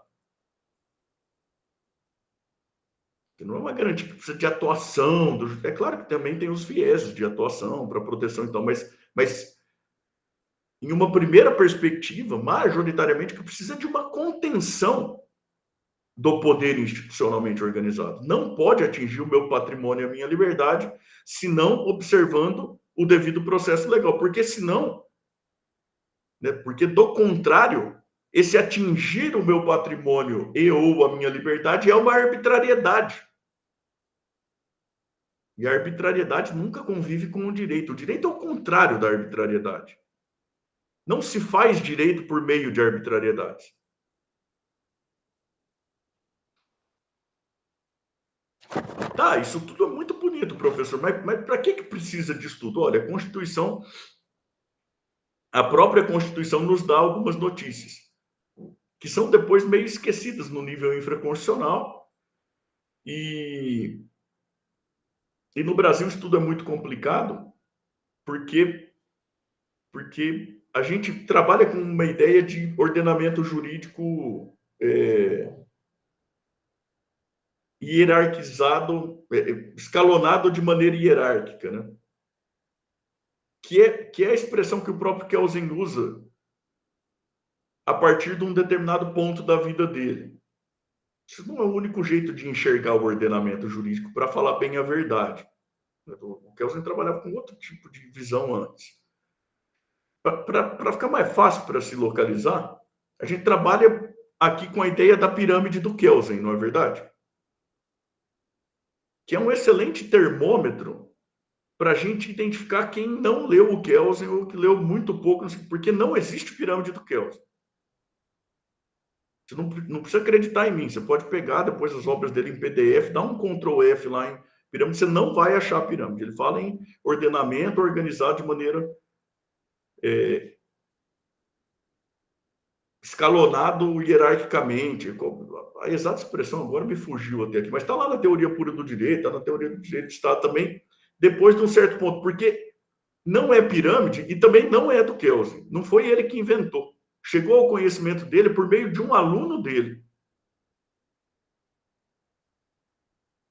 Não é uma garantia que precisa de atuação. É claro que também tem os vieses de atuação para proteção, então, mas em uma primeira perspectiva, majoritariamente, que precisa de uma contenção do poder institucionalmente organizado. Não pode atingir o meu patrimônio e a minha liberdade, senão observando o devido processo legal. Porque senão, né, porque do contrário, esse atingir o meu patrimônio e ou a minha liberdade é uma arbitrariedade. E a arbitrariedade nunca convive com o direito. O direito é o contrário da arbitrariedade. Não se faz direito por meio de arbitrariedade. Tá, isso tudo é muito bonito, professor, mas para que precisa disso tudo? Olha, a Constituição, a própria Constituição nos dá algumas notícias, que são depois meio esquecidas no nível infraconstitucional, e no Brasil isso tudo é muito complicado, porque a gente trabalha com uma ideia de ordenamento jurídico hierarquizado, escalonado de maneira hierárquica, né? Que é a expressão que o próprio Kelsen usa a partir de um determinado ponto da vida dele. Isso não é o único jeito de enxergar o ordenamento jurídico, para falar bem a verdade. O Kelsen trabalhava com outro tipo de visão antes. Para ficar mais fácil para se localizar, a gente trabalha aqui com a ideia da pirâmide do Kelsen, não é verdade? Que é um excelente termômetro para a gente identificar quem não leu o Kelsen ou que leu muito pouco, porque não existe pirâmide do Kelsen. Você não precisa acreditar em mim, você pode pegar depois as obras dele em PDF, dar um Ctrl F lá em pirâmide, você não vai achar a pirâmide. Ele fala em ordenamento organizado de maneira escalonado hierarquicamente. A exata expressão agora me fugiu até aqui, mas está lá na teoria pura do direito, está na teoria do direito de Estado também, depois de um certo ponto, porque não é pirâmide e também não é do Kelsen. Não foi ele que inventou. Chegou ao conhecimento dele por meio de um aluno dele.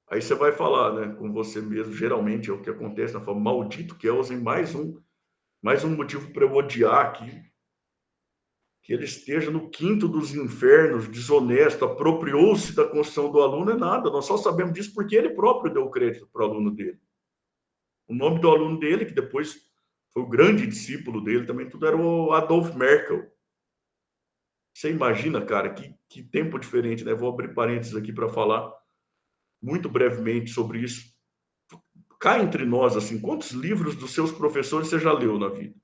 Aí você vai falar, né, com você mesmo, geralmente é o que acontece, na forma, maldito Kelsen, mais um motivo para eu odiar aqui, que ele esteja no quinto dos infernos, desonesto, apropriou-se da construção do aluno, é nada, nós só sabemos disso porque ele próprio deu crédito para o aluno dele. O nome do aluno dele, que depois foi o grande discípulo dele, também tudo era o Adolf Merkel. Você imagina, cara, que tempo diferente, né? Vou abrir parênteses aqui para falar muito brevemente sobre isso. Cá entre nós, assim, quantos livros dos seus professores você já leu na vida?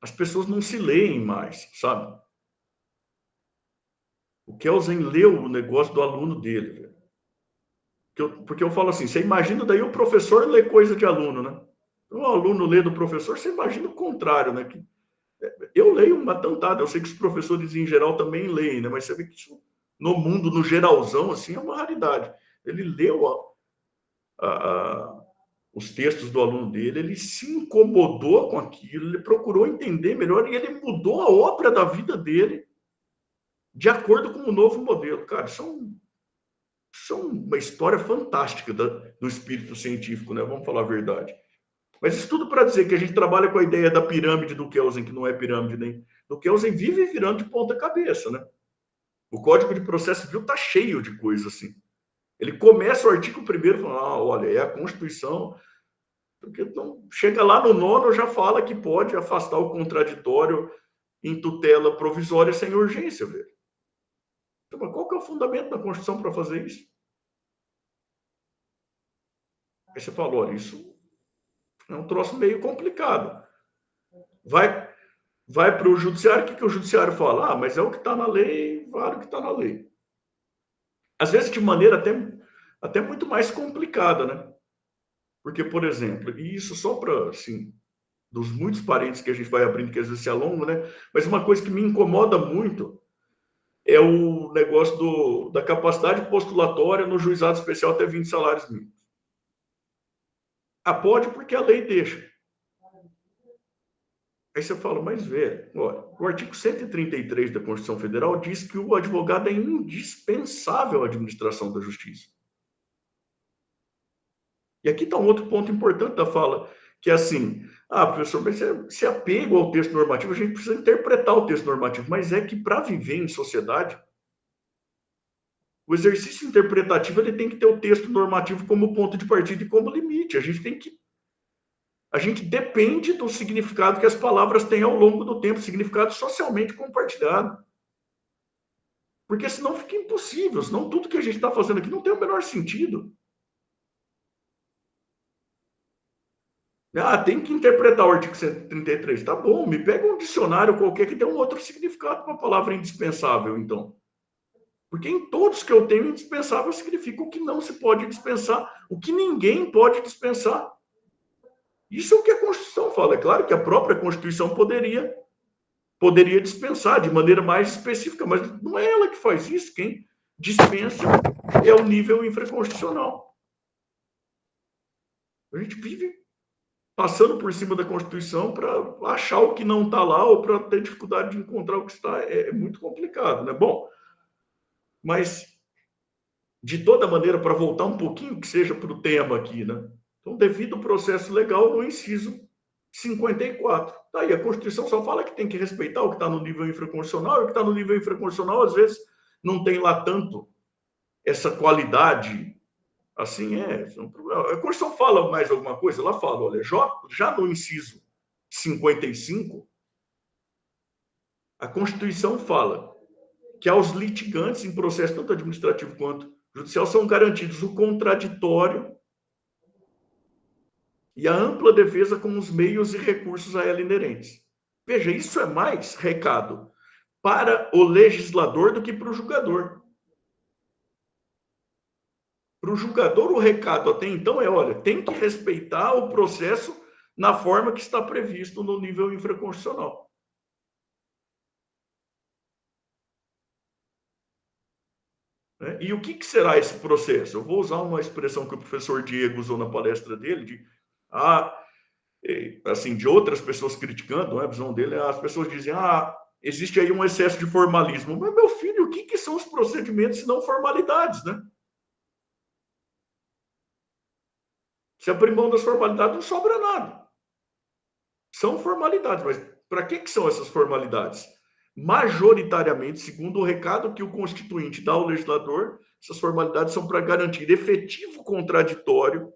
As pessoas não se leem mais, sabe? O Kelsen leu o negócio do aluno dele, velho. Porque eu falo assim, você imagina daí o professor ler coisa de aluno, né? O aluno lê do professor, você imagina o contrário, né? Eu leio uma tantada, eu sei que os professores em geral também leem, né? Mas você vê que isso, no mundo, no geralzão, assim, é uma raridade. Ele leu os textos do aluno dele, ele se incomodou com aquilo, ele procurou entender melhor e ele mudou a obra da vida dele de acordo com o novo modelo. Cara, isso é uma história fantástica do espírito científico, né? Vamos falar a verdade. Mas isso tudo para dizer que a gente trabalha com a ideia da pirâmide do Kelsen, que não é pirâmide nem. Do Kelsen vive virando de ponta cabeça, né? O Código de Processo Civil está cheio de coisas assim. Ele começa o artigo 1º falando, olha, é a Constituição, porque então, chega lá no 9º, já fala que pode afastar o contraditório em tutela provisória sem urgência, velho. Então, mas qual que é o fundamento da Constituição para fazer isso? Aí você fala, olha, isso é um troço meio complicado. Vai para o judiciário, o que o judiciário fala? Mas é o que está na lei, vale o que está na lei. Às vezes de maneira até muito mais complicada, né? Porque, por exemplo, e isso só para, assim, dos muitos parênteses que a gente vai abrindo, que às vezes se alongam, né? Mas uma coisa que me incomoda muito é o negócio da capacidade postulatória no juizado especial até 20 salários mínimos. Pode porque a lei deixa. Aí você fala, mas velho, olha, o artigo 133 da Constituição Federal diz que o advogado é indispensável à administração da justiça. E aqui está um outro ponto importante da fala, que é assim, professor, mas se apego ao texto normativo, a gente precisa interpretar o texto normativo, mas é que para viver em sociedade, o exercício interpretativo ele tem que ter o texto normativo como ponto de partida e como limite. A gente depende do significado que as palavras têm ao longo do tempo, significado socialmente compartilhado. Porque senão fica impossível, senão tudo que a gente está fazendo aqui não tem o menor sentido. Tem que interpretar o artigo 133. Tá bom, me pega um dicionário qualquer que dê um outro significado para a palavra indispensável, então. Porque em todos que eu tenho, indispensável significa o que não se pode dispensar, o que ninguém pode dispensar. Isso é o que a Constituição fala. É claro que a própria Constituição poderia dispensar de maneira mais específica, mas não é ela que faz isso. Quem dispensa é o nível infraconstitucional. A gente vive passando por cima da Constituição para achar o que não está lá ou para ter dificuldade de encontrar o que está. É muito complicado, né? Bom, mas, de toda maneira, para voltar um pouquinho que seja para o tema aqui, né? Então, devido ao processo legal no inciso 54. Tá aí, a Constituição só fala que tem que respeitar o que está no nível infraconstitucional, e o que está no nível infraconstitucional, às vezes, não tem lá tanto essa qualidade. Assim é um problema. A Constituição fala mais alguma coisa? Ela fala, olha, já no inciso 55, a Constituição fala que aos litigantes em processo tanto administrativo quanto judicial são garantidos o contraditório e a ampla defesa com os meios e recursos a ela inerentes. Veja, isso é mais recado para o legislador do que para o julgador. Para o julgador, o recado até então é, olha, tem que respeitar o processo na forma que está previsto no nível infraconstitucional. E o que será esse processo? Eu vou usar uma expressão que o professor Diego usou na palestra dele, de Assim, de outras pessoas criticando, né, a visão dele, as pessoas dizem, existe aí um excesso de formalismo. Mas, meu filho, o que são os procedimentos se não formalidades, né? Se abrir mão das formalidades, não sobra nada. São formalidades, mas para que são essas formalidades? Majoritariamente, segundo o recado que o Constituinte dá ao legislador, essas formalidades são para garantir efetivo contraditório,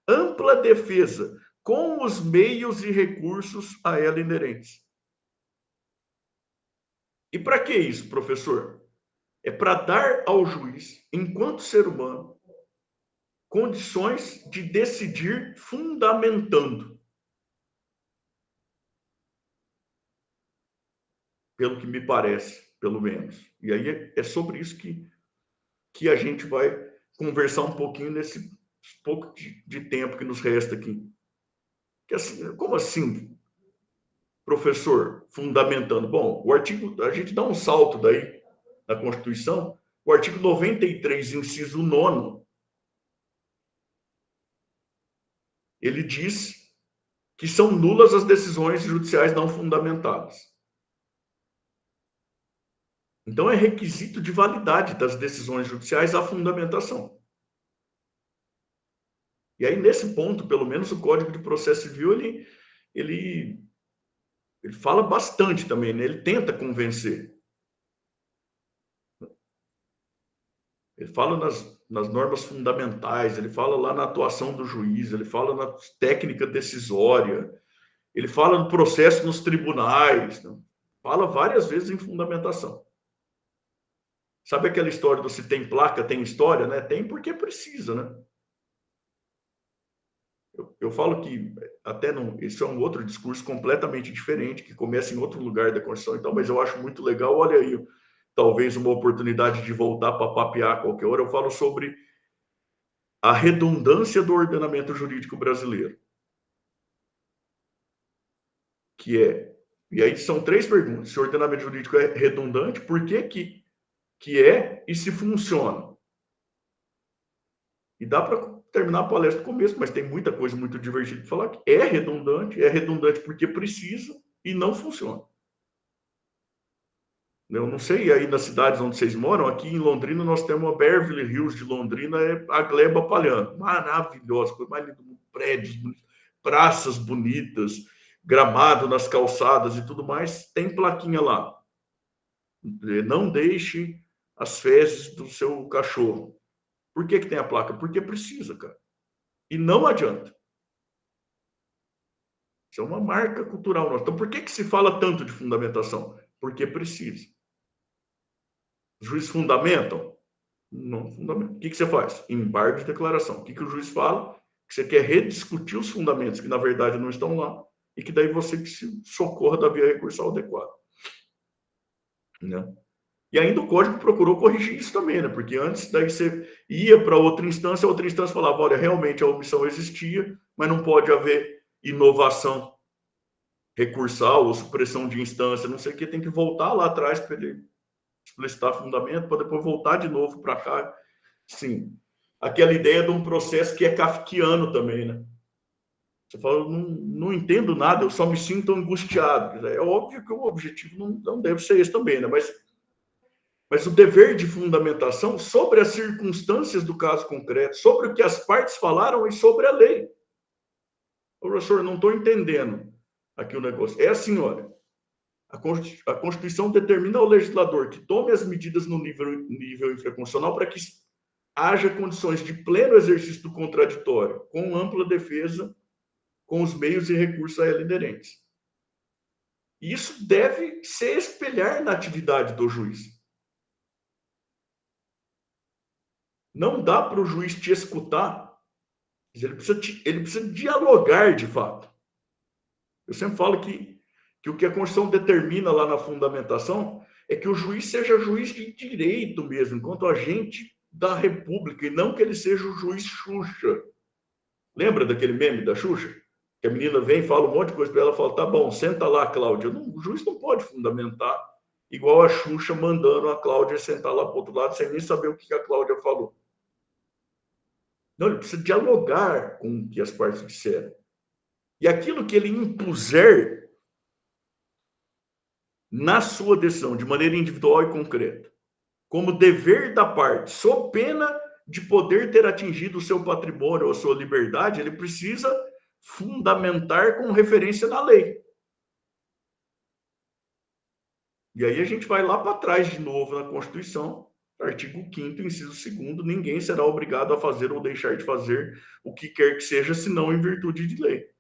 ampla defesa, com os meios e recursos a ela inerentes. E para que isso, professor? É para dar ao juiz, enquanto ser humano, condições de decidir fundamentando. Pelo que me parece, pelo menos. E aí é sobre isso que a gente vai conversar um pouquinho nesse pouco de tempo que nos resta aqui. Que assim, como assim, professor, fundamentando? Bom, o artigo, a gente dá um salto daí na Constituição, o artigo 93, inciso 9, ele diz que são nulas as decisões judiciais não fundamentadas. Então, é requisito de validade das decisões judiciais a fundamentação. E aí, nesse ponto, pelo menos o Código de Processo Civil, ele fala bastante também, né? Ele tenta convencer. Ele fala nas normas fundamentais, ele fala lá na atuação do juiz, ele fala na técnica decisória, ele fala no processo nos tribunais, né? Fala várias vezes em fundamentação. Sabe aquela história do se tem placa, tem história, né? Tem porque precisa, né? Eu falo que até não, isso é um outro discurso completamente diferente, que começa em outro lugar da Constituição e tal, mas eu acho muito legal. Olha aí, talvez uma oportunidade de voltar para papear a qualquer hora. Eu falo sobre a redundância do ordenamento jurídico brasileiro. E aí são 3 perguntas. Se o ordenamento jurídico é redundante, por que é e se funciona? E dá para terminar a palestra no começo, mas tem muita coisa muito divertida de falar, que é redundante porque precisa e não funciona. Eu não sei aí nas cidades onde vocês moram, aqui em Londrina nós temos a Beverly Hills de Londrina, é a Gleba Palhano, maravilhosa, coisa mais linda, prédios, praças bonitas, gramado nas calçadas e tudo mais, tem plaquinha lá. Não deixe as fezes do seu cachorro. Por que tem a placa? Porque precisa, cara. E não adianta. Isso é uma marca cultural nossa. Então, por que se fala tanto de fundamentação? Porque precisa. Os juízes fundamentam? Não fundamentam. O que você faz? Embargo de declaração. O que o juiz fala? Que você quer rediscutir os fundamentos, que na verdade não estão lá, e que daí você que se socorra da via recursal adequada. Né? E ainda o Código procurou corrigir isso também, né? Porque antes daí você ia para outra instância, a outra instância falava, olha, realmente a omissão existia, mas não pode haver inovação recursal ou supressão de instância, não sei o que, tem que voltar lá atrás para ele explicitar fundamento, para depois voltar de novo para cá. Sim. Aquela ideia de um processo que é kafkiano também, né? Você fala, eu não entendo nada, eu só me sinto angustiado. É óbvio que o objetivo não deve ser esse também, né? Mas o dever de fundamentação sobre as circunstâncias do caso concreto, sobre o que as partes falaram e sobre a lei. Professor, não estou entendendo aqui o negócio. É assim, olha, a Constituição determina ao legislador que tome as medidas no nível infraconstitucional para que haja condições de pleno exercício do contraditório, com ampla defesa, com os meios e recursos a ela inerentes. Isso deve se espelhar na atividade do juiz. Não dá para o juiz te escutar, ele precisa dialogar de fato. Eu sempre falo que o que a Constituição determina lá na fundamentação é que o juiz seja juiz de direito mesmo, enquanto agente da República, e não que ele seja o juiz Xuxa. Lembra daquele meme da Xuxa? Que a menina vem e fala um monte de coisa para ela, fala, tá bom, senta lá, Cláudia. O juiz não pode fundamentar igual a Xuxa mandando a Cláudia sentar lá para o outro lado, sem nem saber o que a Cláudia falou. Não, ele precisa dialogar com o que as partes disseram. E aquilo que ele impuser na sua decisão, de maneira individual e concreta, como dever da parte, sob pena de poder ter atingido o seu patrimônio ou a sua liberdade, ele precisa fundamentar com referência na lei. E aí a gente vai lá para trás de novo na Constituição, artigo 5º, inciso 2º, ninguém será obrigado a fazer ou deixar de fazer o que quer que seja, senão em virtude de lei.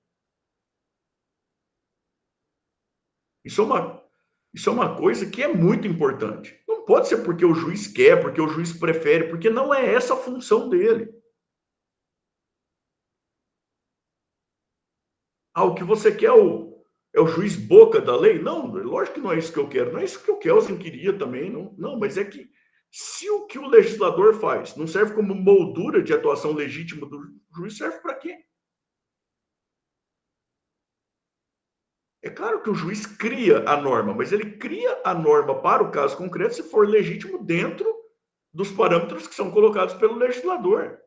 Isso é uma coisa que é muito importante. Não pode ser porque o juiz quer, porque o juiz prefere, porque não é essa a função dele. O que você quer é o juiz boca da lei? Não, lógico que não é isso que eu quero. Não é isso que eu quero, eu queria também. Não, mas é que se o que o legislador faz não serve como moldura de atuação legítima do juiz, serve para quê? É claro que o juiz cria a norma, mas ele cria a norma para o caso concreto se for legítimo dentro dos parâmetros que são colocados pelo legislador.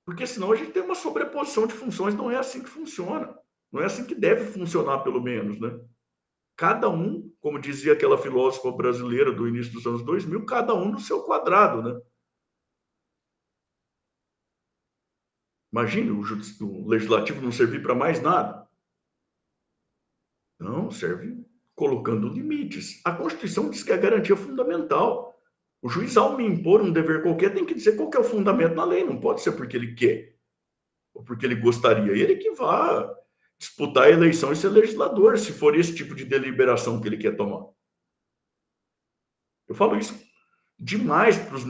Porque senão a gente tem uma sobreposição de funções, não é assim que funciona. Não é assim que deve funcionar, pelo menos, né? Cada um, como dizia aquela filósofa brasileira do início dos anos 2000, cada um no seu quadrado, né? Imagine o legislativo não servir para mais nada. Não, serve colocando limites. A Constituição diz que é a garantia fundamental. O juiz, ao me impor um dever qualquer, tem que dizer qual que é o fundamento na lei. Não pode ser porque ele quer ou porque ele gostaria. Ele que vá disputar a eleição e ser legislador, se for esse tipo de deliberação que ele quer tomar. Eu falo isso demais para os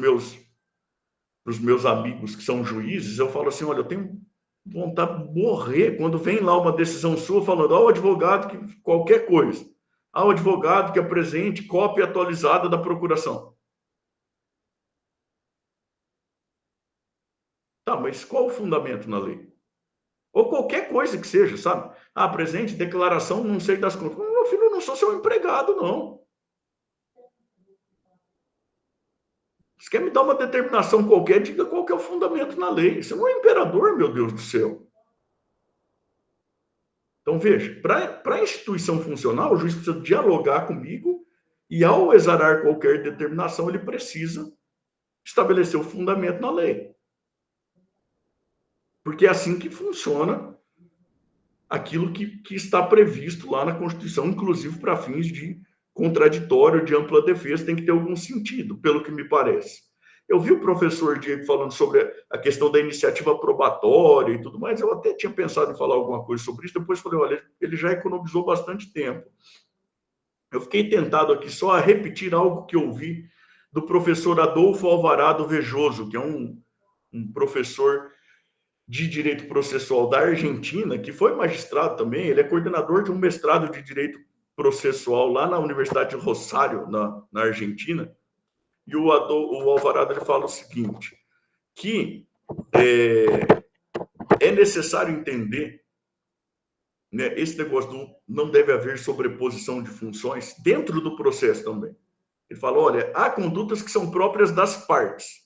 meus amigos que são juízes. Eu falo assim, olha, eu tenho vontade de morrer quando vem lá uma decisão sua falando ao advogado que qualquer coisa, ao advogado que apresente cópia atualizada da procuração. Tá, mas qual o fundamento na lei? Ou qualquer coisa que seja, sabe? Apresente declaração, não sei das contas. Meu filho, eu não sou seu empregado, não. Você quer me dar uma determinação qualquer, diga qual que é o fundamento na lei. Você não é imperador, meu Deus do céu. Então, veja, para a instituição funcionar, o juiz precisa dialogar comigo e, ao exarar qualquer determinação, ele precisa estabelecer o fundamento na lei. Porque é assim que funciona aquilo que está previsto lá na Constituição, inclusive para fins de contraditório, de ampla defesa, tem que ter algum sentido, pelo que me parece. Eu vi o professor Diego falando sobre a questão da iniciativa probatória e tudo mais, eu até tinha pensado em falar alguma coisa sobre isso, depois falei, olha, ele já economizou bastante tempo. Eu fiquei tentado aqui só a repetir algo que eu vi do professor Adolfo Alvarado Vejoso, que é um professor de Direito Processual da Argentina, que foi magistrado também, ele é coordenador de um mestrado de Direito Processual lá na Universidade de Rosário, na Argentina, e o Alvarado ele fala o seguinte, que é necessário entender, né, esse negócio do não deve haver sobreposição de funções dentro do processo também. Ele fala, olha, há condutas que são próprias das partes,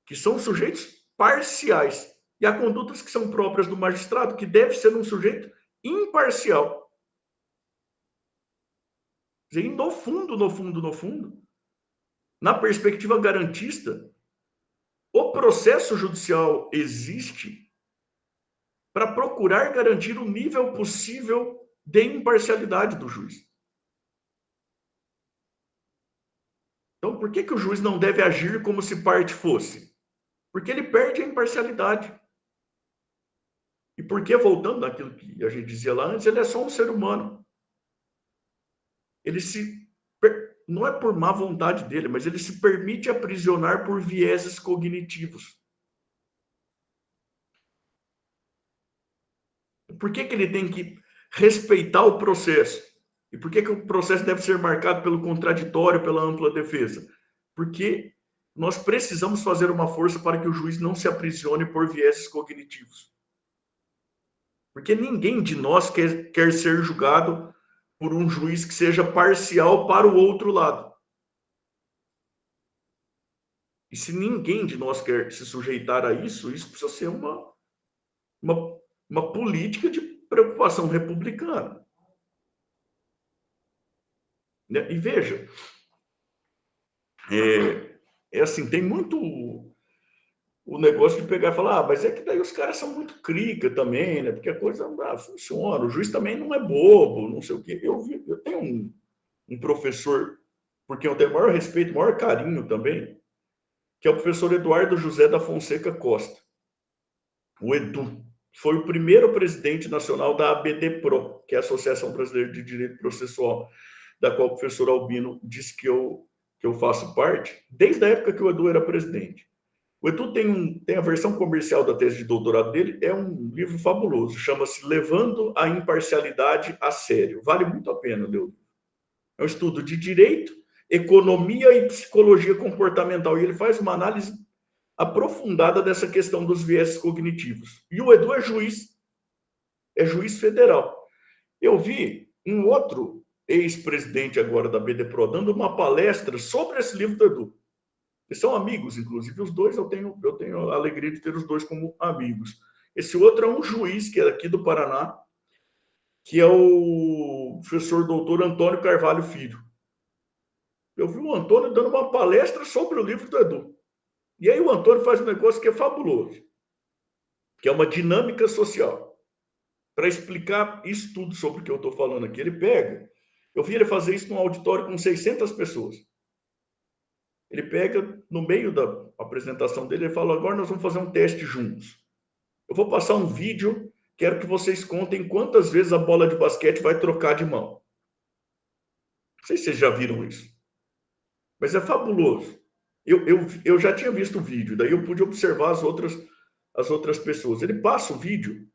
que são sujeitos parciais, e há condutas que são próprias do magistrado, que deve ser um sujeito imparcial. E no fundo, na perspectiva garantista, o processo judicial existe para procurar garantir o nível possível de imparcialidade do juiz. Então, por que o juiz não deve agir como se parte fosse? Porque ele perde a imparcialidade. E porque, voltando naquilo que a gente dizia lá antes, ele é só um ser humano. Não é por má vontade dele, mas ele se permite aprisionar por vieses cognitivos. Por que ele tem que respeitar o processo? E por que o processo deve ser marcado pelo contraditório, pela ampla defesa? Porque nós precisamos fazer uma força para que o juiz não se aprisione por vieses cognitivos. Porque ninguém de nós quer ser julgado por um juiz que seja parcial para o outro lado. E se ninguém de nós quer se sujeitar a isso, isso precisa ser uma política de preocupação republicana. E veja, é assim, tem muito o negócio de pegar e falar, mas é que daí os caras são muito crica também, né? Porque a coisa funciona, o juiz também não é bobo, não sei o quê. Eu tenho um professor, por quem eu tenho maior respeito, maior carinho também, que é o professor Eduardo José da Fonseca Costa. O Edu foi o primeiro presidente nacional da ABDPRO, que é a Associação Brasileira de Direito Processual, da qual o professor Albino disse que eu faço parte, desde a época que o Edu era presidente. O Edu tem a versão comercial da tese de doutorado dele, é um livro fabuloso, chama-se Levando a Imparcialidade a Sério. Vale muito a pena ler o livro. É um estudo de direito, economia e psicologia comportamental, e ele faz uma análise aprofundada dessa questão dos vieses cognitivos. E o Edu é juiz federal. Eu vi um outro ex-presidente agora da BDPRO dando uma palestra sobre esse livro do Edu. Eles são amigos, inclusive, os dois, eu tenho a alegria de ter os dois como amigos. Esse outro é um juiz que é aqui do Paraná, que é o professor doutor Antônio Carvalho Filho. Eu vi o Antônio dando uma palestra sobre o livro do Edu. E aí o Antônio faz um negócio que é fabuloso, que é uma dinâmica social. Para explicar isso tudo sobre o que eu estou falando aqui, eu vi ele fazer isso num auditório com 600 pessoas. Ele pega, no meio da apresentação dele, ele fala, agora nós vamos fazer um teste juntos. Eu vou passar um vídeo, quero que vocês contem quantas vezes a bola de basquete vai trocar de mão. Não sei se vocês já viram isso, mas é fabuloso. Eu já tinha visto o vídeo, daí eu pude observar as outras pessoas. Ele passa o vídeo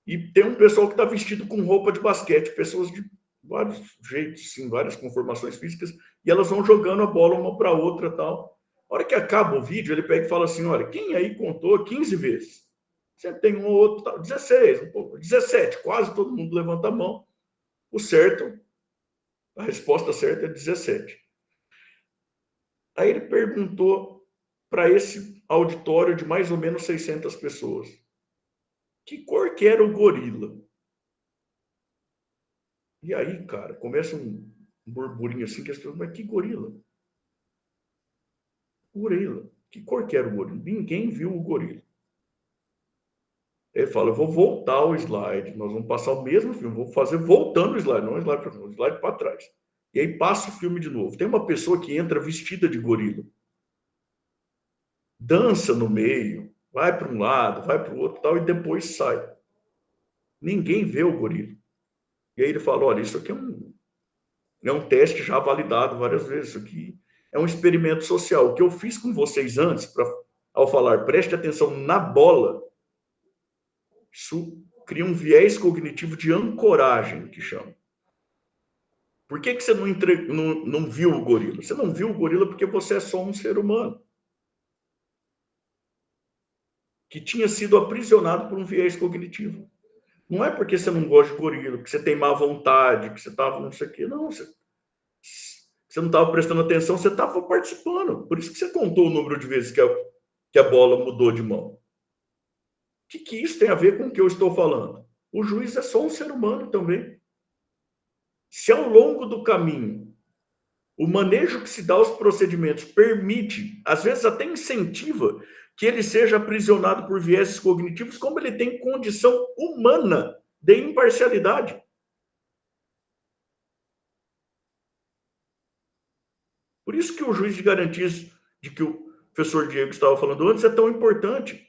e tem um pessoal que está vestido com roupa de basquete, pessoas de vários jeitos, sim, várias conformações físicas, e elas vão jogando a bola uma para outra, tal. A hora que acaba o vídeo, ele pega e fala assim, olha, quem aí contou 15 vezes? Você tem um ou outro, tal, 16, 17, quase todo mundo levanta a mão. A resposta certa é 17. Aí ele perguntou para esse auditório de mais ou menos 600 pessoas, que cor que era o gorila? E aí, cara, começa um burburinho assim, que as pessoas, mas que gorila? Gorila. Que cor que era o gorila? Ninguém viu o gorila. Ele fala, eu vou voltar o slide, nós vamos passar o mesmo filme, vou fazer voltando o slide, não o slide para frente, o slide para trás. E aí passa o filme de novo. Tem uma pessoa que entra vestida de gorila, dança no meio, vai para um lado, vai para o outro, tal, e depois sai. Ninguém vê o gorila. E aí ele fala, olha, isso aqui é um teste já validado várias vezes, isso aqui é um experimento social. O que eu fiz com vocês antes, ao falar, preste atenção na bola, isso cria um viés cognitivo de ancoragem, que chama. Por que você não viu o gorila? Você não viu o gorila porque você é só um ser humano que tinha sido aprisionado por um viés cognitivo. Não é porque você não gosta de gorila, porque você tem má vontade, que você estava não sei o quê. Não, você não estava prestando atenção, você estava participando. Por isso que você contou o número de vezes que a bola mudou de mão. O que isso tem a ver com o que eu estou falando? O juiz é só um ser humano também. Se ao longo do caminho o manejo que se dá aos procedimentos permite, às vezes até incentiva, que ele seja aprisionado por vieses cognitivos, como ele tem condição humana de imparcialidade. Por isso que o juiz de garantias, de que o professor Diego estava falando antes, é tão importante.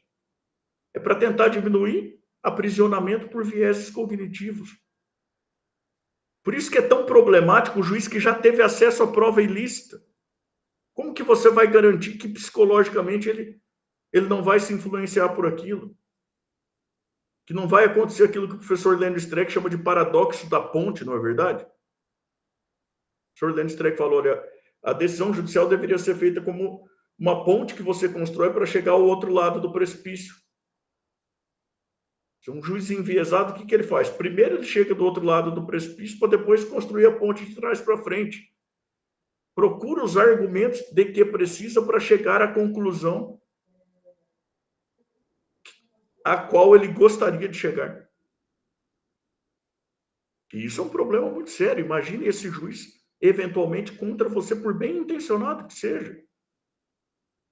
É para tentar diminuir aprisionamento por vieses cognitivos. Por isso que é tão problemático o juiz que já teve acesso à prova ilícita. Como que você vai garantir que psicologicamente ele não vai se influenciar por aquilo? Que não vai acontecer aquilo que o professor Lênio Streck chama de paradoxo da ponte, não é verdade? O professor Lênio Streck falou, olha, a decisão judicial deveria ser feita como uma ponte que você constrói para chegar ao outro lado do precipício. Se um juiz enviesado, o que ele faz? Primeiro ele chega do outro lado do precipício para depois construir a ponte de trás para frente. procura os argumentos de que precisa para chegar à conclusão a qual ele gostaria de chegar. E isso é um problema muito sério. Imagine esse juiz eventualmente contra você, por bem intencionado que seja,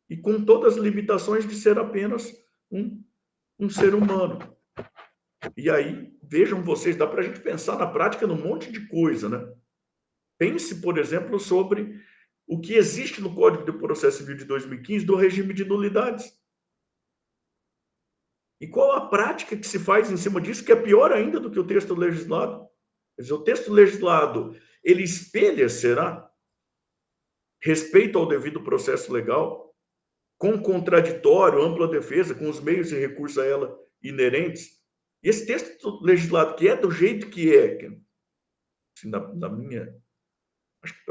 e com todas as limitações de ser apenas um ser humano. E aí, vejam vocês, dá para a gente pensar na prática num monte de coisa, né? Pense, por exemplo, sobre o que existe no Código de Processo Civil de 2015 do regime de nulidades. E qual a prática que se faz em cima disso, que é pior ainda do que o texto legislado? Quer dizer, o texto legislado, ele espelha, será, respeito ao devido processo legal, com contraditório, ampla defesa, com os meios e recursos a ela inerentes. E esse texto legislado, que é do jeito que é, assim, na minha... Acho que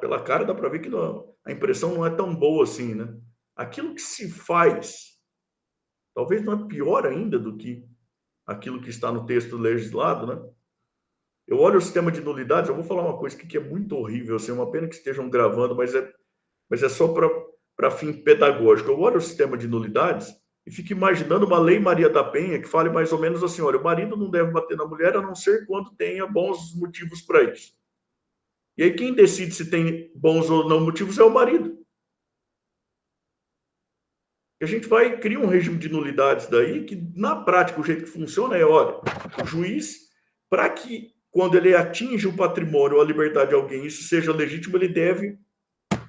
pela cara dá para ver que não, a impressão não é tão boa assim, né? Aquilo que se faz, talvez não é pior ainda do que aquilo que está no texto legislado, né? Eu olho o sistema de nulidades, eu vou falar uma coisa que é muito horrível, assim, é uma pena que estejam gravando, mas é só para fim pedagógico. Eu olho o sistema de nulidades e fico imaginando uma lei Maria da Penha que fale mais ou menos assim, olha, o marido não deve bater na mulher a não ser quando tenha bons motivos para isso. E aí quem decide se tem bons ou não motivos é o marido. E a gente vai criar um regime de nulidades daí que, na prática, o jeito que funciona é, olha, o juiz, para que, quando ele atinge o patrimônio ou a liberdade de alguém, isso seja legítimo, ele deve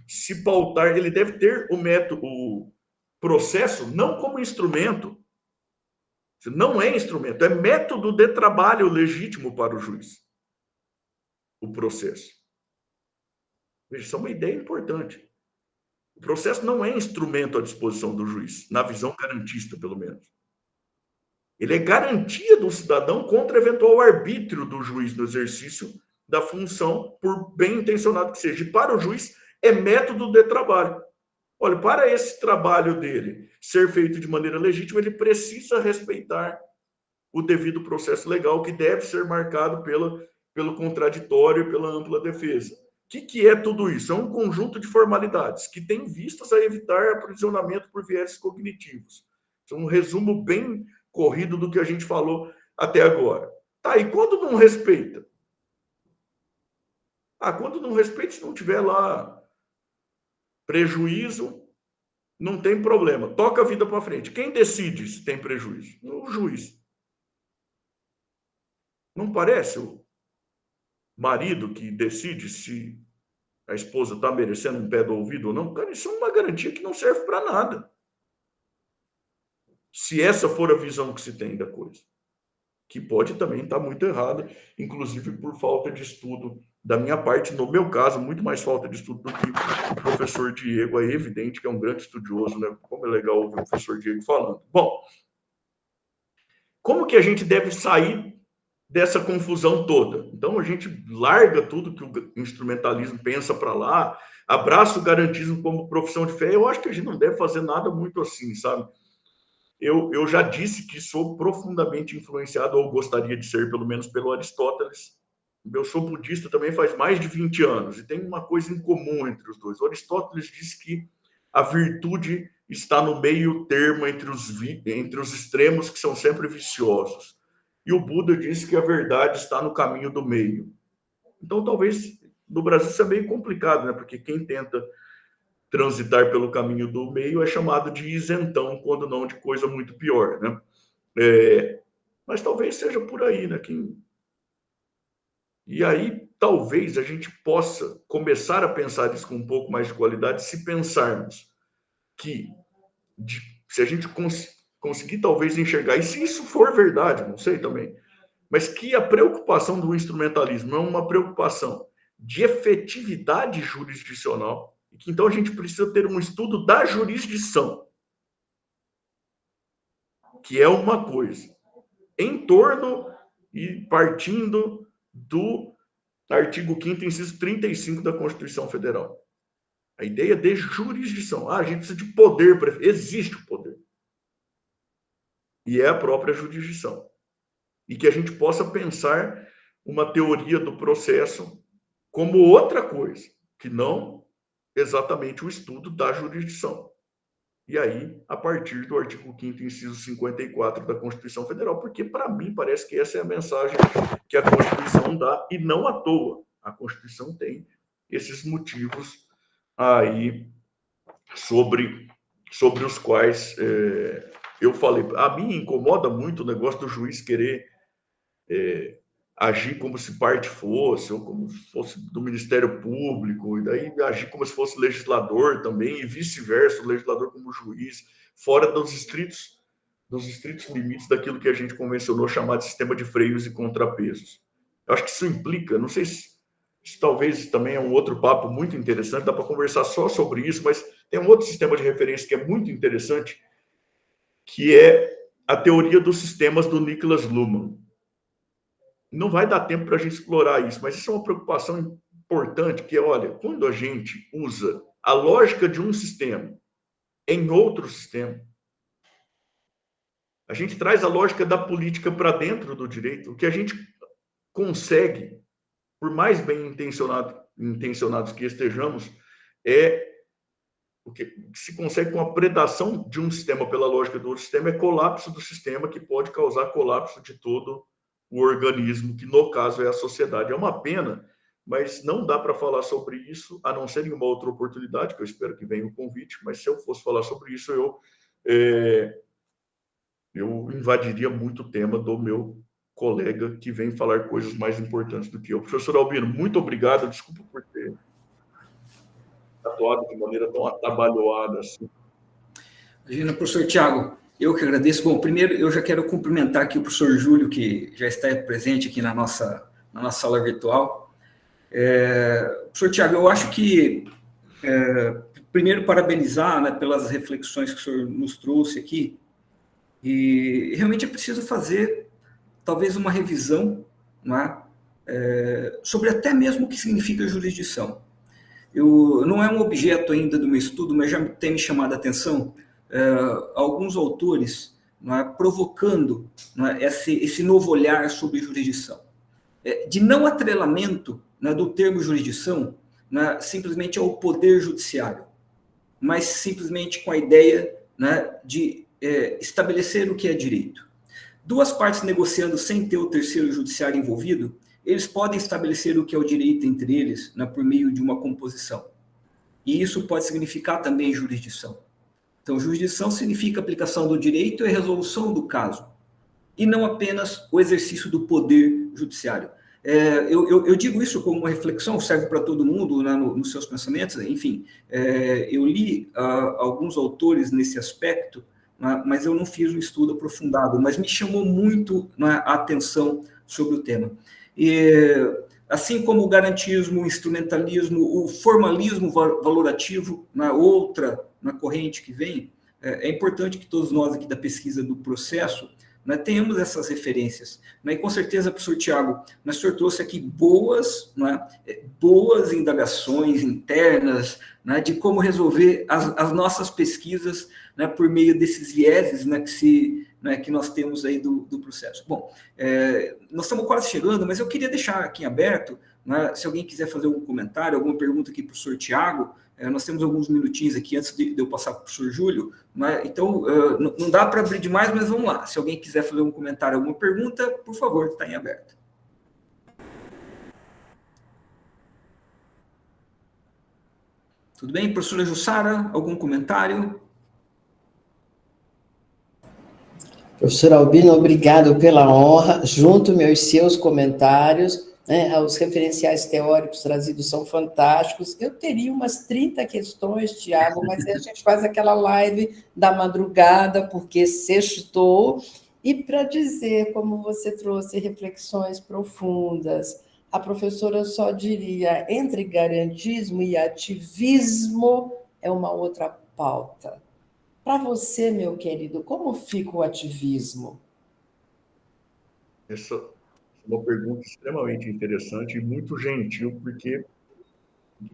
se pautar, ele deve ter o método, o processo, não como instrumento. Não é instrumento, é método de trabalho legítimo para o juiz. O processo. Veja, isso é uma ideia importante. O processo não é instrumento à disposição do juiz, na visão garantista, pelo menos. Ele é garantia do cidadão contra eventual arbítrio do juiz no exercício da função, por bem intencionado que seja. E para o juiz, é método de trabalho. Olha, para esse trabalho dele ser feito de maneira legítima, ele precisa respeitar o devido processo legal, que deve ser marcado pelo contraditório e pela ampla defesa. O que é tudo isso? É um conjunto de formalidades que tem vistas a evitar aprisionamento por viéses cognitivos. É um resumo bem corrido do que a gente falou até agora. Tá, e quando não respeita? Quando não respeita, se não tiver lá prejuízo, não tem problema. Toca a vida para frente. Quem decide se tem prejuízo? O juiz. Não parece o marido que decide se a esposa está merecendo um pé do ouvido ou não? Cara, isso é uma garantia que não serve para nada. Se essa for a visão que se tem da coisa. Que pode também estar muito errada, inclusive por falta de estudo da minha parte, no meu caso, muito mais falta de estudo do que o professor Diego. É evidente que é um grande estudioso, né? Como é legal ouvir o professor Diego falando. Bom, como que a gente deve sair dessa confusão toda? Então, a gente larga tudo que o instrumentalismo pensa para lá, abraça o garantismo como profissão de fé. Eu acho que a gente não deve fazer nada muito assim, sabe? Eu já disse que sou profundamente influenciado, ou gostaria de ser, pelo menos, pelo Aristóteles. Eu sou budista também faz mais de 20 anos, e tem uma coisa em comum entre os dois. O Aristóteles diz que a virtude está no meio termo entre os extremos, que são sempre viciosos. E o Buda diz que a verdade está no caminho do meio. Então, talvez, no Brasil isso é meio complicado, né? Porque quem tenta transitar pelo caminho do meio é chamado de isentão, quando não de coisa muito pior, né? Mas talvez seja por aí, né? E aí, talvez a gente possa começar a pensar isso com um pouco mais de qualidade, se pensarmos que, se a gente conseguir talvez enxergar, e se isso for verdade, não sei também, mas que a preocupação do instrumentalismo é uma preocupação de efetividade jurisdicional, e que então a gente precisa ter um estudo da jurisdição, que é uma coisa, em torno e partindo do artigo 5º, inciso 35 da Constituição Federal. A ideia de jurisdição. A gente precisa de poder, existe o poder. E é a própria jurisdição. E que a gente possa pensar uma teoria do processo como outra coisa, que não exatamente o estudo da jurisdição. E aí, a partir do artigo 5º, inciso 54 da Constituição Federal, porque, para mim, parece que essa é a mensagem que a Constituição dá, e não à toa. A Constituição tem esses motivos aí sobre os quais eu falei. A mim incomoda muito o negócio do juiz querer agir como se parte fosse, ou como se fosse do Ministério Público, e daí agir como se fosse legislador também, e vice-versa, o legislador como juiz, fora dos estritos limites daquilo que a gente convencionou chamar de sistema de freios e contrapesos. Eu acho que isso implica, não sei se isso talvez também é um outro papo muito interessante, dá para conversar só sobre isso, mas tem um outro sistema de referência que é muito interessante, que é a teoria dos sistemas do Niklas Luhmann. Não vai dar tempo para a gente explorar isso, mas isso é uma preocupação importante, que é, olha, quando a gente usa a lógica de um sistema em outro sistema, a gente traz a lógica da política para dentro do direito, o que a gente consegue, por mais bem intencionados que estejamos, o que se consegue com a predação de um sistema pela lógica do outro sistema é colapso do sistema, que pode causar colapso de todo o organismo, que no caso é a sociedade. É uma pena, mas não dá para falar sobre isso, a não ser em uma outra oportunidade, que eu espero que venha o convite, mas se eu fosse falar sobre isso, eu invadiria muito o tema do meu colega, que vem falar coisas mais importantes do que eu. Professor Albino, muito obrigado, desculpa por ter atuado de maneira tão atabalhoada assim. Imagina, professor Tiago, eu que agradeço. Bom, primeiro eu já quero cumprimentar aqui o professor Júlio, que já está presente aqui na nossa sala virtual. Professor Tiago, eu acho que, primeiro, parabenizar, né, pelas reflexões que o senhor nos trouxe aqui, e realmente é preciso fazer, talvez, uma revisão, né, sobre até mesmo o que significa jurisdição. Não é um objeto ainda do meu estudo, mas já tem me chamado a atenção alguns autores, né, provocando, né, esse novo olhar sobre jurisdição. De não atrelamento, né, do termo jurisdição, né, simplesmente ao poder judiciário, mas simplesmente com a ideia, né, de estabelecer o que é direito. Duas partes negociando sem ter o terceiro judiciário envolvido, eles podem estabelecer o que é o direito entre eles, né, por meio de uma composição. E isso pode significar também jurisdição. Então, jurisdição significa aplicação do direito e resolução do caso, e não apenas o exercício do poder judiciário. Eu digo isso como uma reflexão, serve para todo mundo, né, nos seus pensamentos, enfim. Eu li alguns autores nesse aspecto, né, mas eu não fiz um estudo aprofundado, mas me chamou muito, né, a atenção sobre o tema. Assim como o garantismo, o instrumentalismo, o formalismo valorativo, na outra, na corrente que vem, é importante que todos nós aqui da pesquisa do processo, né, tenhamos essas referências. Né, e com certeza, professor Tiago, o senhor trouxe aqui boas indagações internas, né, de como resolver as nossas pesquisas, né, por meio desses vieses, né, que nós temos aí do processo. Bom, nós estamos quase chegando, mas eu queria deixar aqui em aberto, né, se alguém quiser fazer algum comentário, alguma pergunta aqui para o professor Tiago. Nós temos alguns minutinhos aqui antes de eu passar para o professor Júlio, né? Então não dá para abrir demais, mas vamos lá. Se alguém quiser fazer um comentário, alguma pergunta, por favor, está em aberto. Tudo bem? Professora Jussara, algum comentário? Professor Albino, obrigado pela honra. Junto meus seus comentários, né, os referenciais teóricos trazidos são fantásticos. Eu teria umas 30 questões, Tiago, mas aí a gente faz aquela live da madrugada, porque sextou. E para dizer, como você trouxe reflexões profundas, a professora só diria, entre garantismo e ativismo é uma outra pauta. Para você, meu querido, como fica o ativismo? Essa é uma pergunta extremamente interessante e muito gentil, porque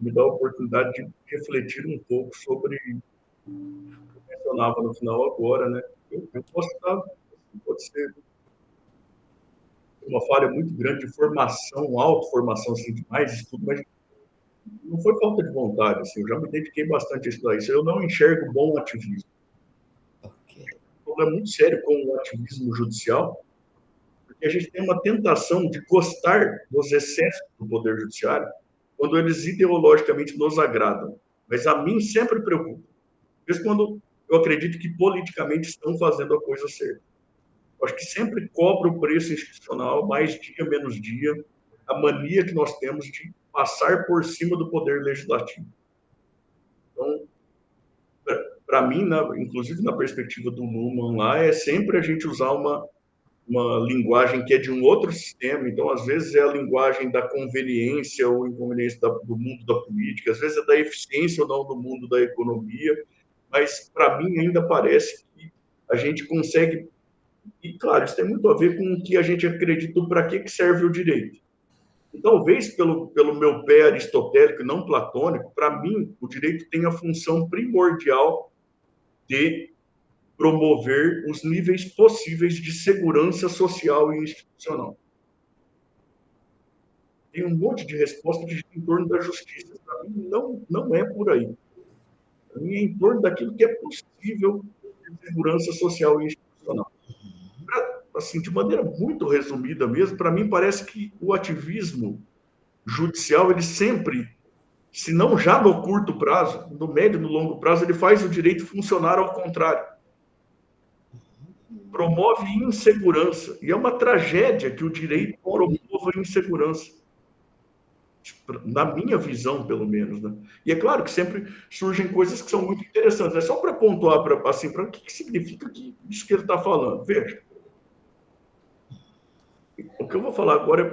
me dá a oportunidade de refletir um pouco sobre o que eu mencionava no final agora, né? Eu posso estar, pode ser uma falha muito grande de formação, autoformação, assim, de mais estudo, mas não foi falta de vontade, assim, eu já me dediquei bastante a estudar isso. Eu não enxergo bom ativismo. Ok. Um problema muito sério com o ativismo judicial, porque a gente tem uma tentação de gostar dos excessos do Poder Judiciário quando eles ideologicamente nos agradam. Mas a mim sempre preocupa. Mesmo quando eu acredito que politicamente estão fazendo a coisa certa. Eu acho que sempre cobra o preço institucional, mais dia, menos dia, a mania que nós temos de passar por cima do Poder Legislativo. Então, para mim, inclusive na perspectiva do Luhmann lá, é sempre a gente usar uma linguagem que é de um outro sistema. Então, às vezes, é a linguagem da conveniência ou inconveniência do mundo da política, às vezes é da eficiência ou não do mundo da economia, mas, para mim, ainda parece que a gente consegue... E, claro, isso tem muito a ver com o que a gente acredita para que serve o direito. E, talvez, pelo meu pé aristotélico e não platônico, para mim, o direito tem a função primordial de promover os níveis possíveis de segurança social e institucional. Tem um monte de resposta que gira em torno da justiça. Para mim, não é por aí. Para mim, é em torno daquilo que é possível de segurança social e institucional. Assim, de maneira muito resumida mesmo, para mim parece que o ativismo judicial, ele sempre, se não já no curto prazo, no médio e no longo prazo, ele faz o direito funcionar ao contrário. Promove insegurança. E é uma tragédia que o direito promova insegurança. Na minha visão, pelo menos. Né? E é claro que sempre surgem coisas que são muito interessantes. É só para pontuar, assim, para o que significa isso que ele está falando. Veja. O que eu vou falar agora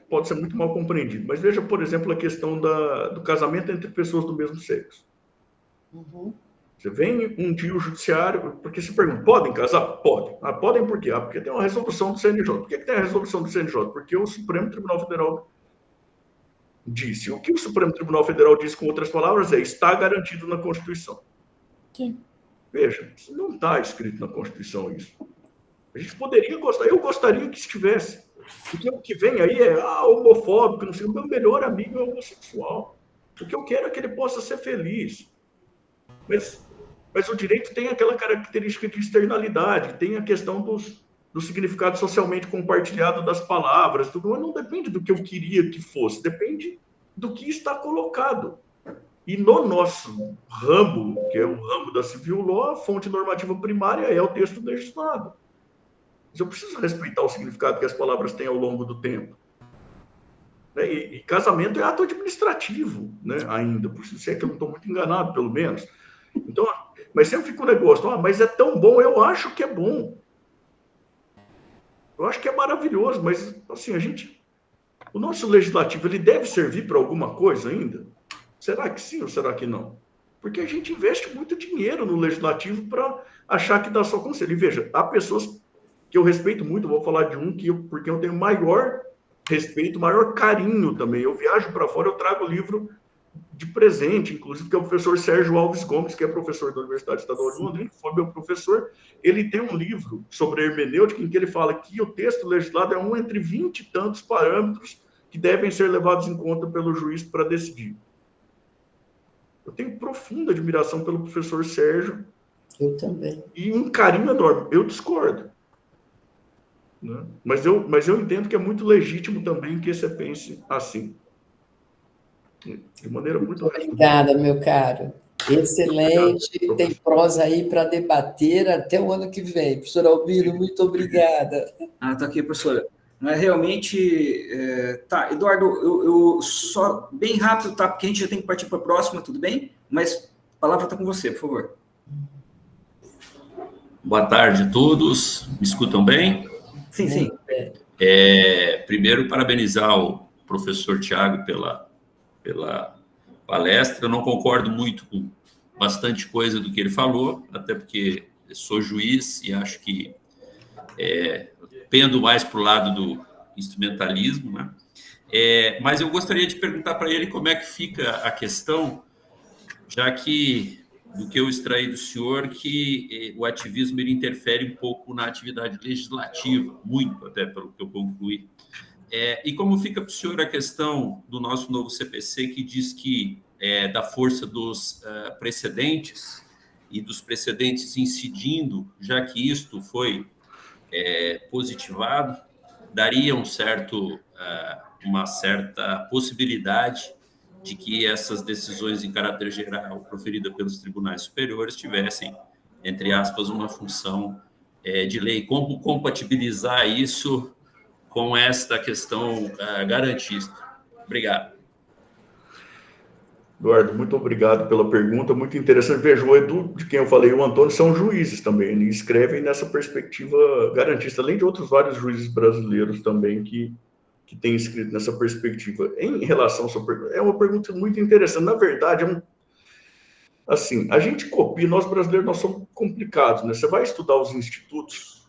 pode ser muito mal compreendido, mas veja, por exemplo, a questão do casamento entre pessoas do mesmo sexo. Uhum. Você vem um dia o judiciário, porque se pergunta, podem casar? Podem. Ah, podem por quê? Ah, porque tem uma resolução do CNJ. Por que tem a resolução do CNJ? Porque o Supremo Tribunal Federal disse. O que o Supremo Tribunal Federal diz, com outras palavras, está garantido na Constituição. Sim. Veja, não está escrito na Constituição isso. A gente poderia gostar, eu gostaria que estivesse. Porque o que vem aí é homofóbico, não sei, o meu melhor amigo é homossexual. O que eu quero é que ele possa ser feliz. Mas o direito tem aquela característica de externalidade, tem a questão do significado socialmente compartilhado das palavras, tudo, mas não depende do que eu queria que fosse, depende do que está colocado. E no nosso ramo, que é o ramo da civil law, a fonte normativa primária é o texto legislado. Mas eu preciso respeitar o significado que as palavras têm ao longo do tempo. E casamento é ato administrativo, né, ainda, por se é que eu não estou muito enganado, pelo menos. Então, mas sempre fica um negócio, mas é tão bom, eu acho que é bom. Eu acho que é maravilhoso, mas, assim, o nosso legislativo, ele deve servir para alguma coisa ainda? Será que sim ou será que não? Porque a gente investe muito dinheiro no legislativo para achar que dá só conselho. E veja, há pessoas que eu respeito muito, vou falar de um porque eu tenho maior respeito, maior carinho também. Eu viajo para fora, eu trago o livro de presente, inclusive, que é o professor Sérgio Alves Gomes, que é professor da Universidade Estadual de Londrina, que foi meu professor. Ele tem um livro sobre hermenêutica em que ele fala que o texto legislado é um entre 20 e tantos parâmetros que devem ser levados em conta pelo juiz para decidir. Eu tenho profunda admiração pelo professor Sérgio. Eu também. E um carinho enorme. Eu discordo. Né? Mas eu entendo que é muito legítimo também que você pense assim. De maneira muito... Obrigada, meu caro. Excelente. Obrigado, tem prosa aí para debater até o ano que vem. Professor Albino, muito obrigada. Tá aqui, professora. Mas realmente, tá, Eduardo, eu só bem rápido, tá? Porque a gente já tem que partir para a próxima, tudo bem? Mas a palavra está com você, por favor. Boa tarde a todos. Me escutam bem? Sim, sim. Primeiro, parabenizar o professor Tiago pela palestra. Eu não concordo muito com bastante coisa do que ele falou, até porque sou juiz e acho que pendo mais para o lado do instrumentalismo, né? Mas eu gostaria de perguntar para ele como é que fica a questão, já que, do que eu extraí do senhor, que o ativismo ele interfere um pouco na atividade legislativa, muito, até pelo que eu concluí E como fica para o senhor a questão do nosso novo CPC, que diz que, da força dos precedentes e dos precedentes incidindo, já que isto foi positivado, daria uma certa possibilidade de que essas decisões em caráter geral proferidas pelos tribunais superiores tivessem, entre aspas, uma função de lei. Como compatibilizar isso com esta questão garantista? Obrigado. Eduardo, muito obrigado pela pergunta, muito interessante. Veja, o Edu, de quem eu falei, o Antônio, são juízes também, eles escrevem nessa perspectiva garantista, além de outros vários juízes brasileiros também que têm escrito nessa perspectiva. Em relação à sua pergunta, é uma pergunta muito interessante. Na verdade, assim, a gente copia, nós brasileiros, nós somos complicados, né? Você vai estudar os institutos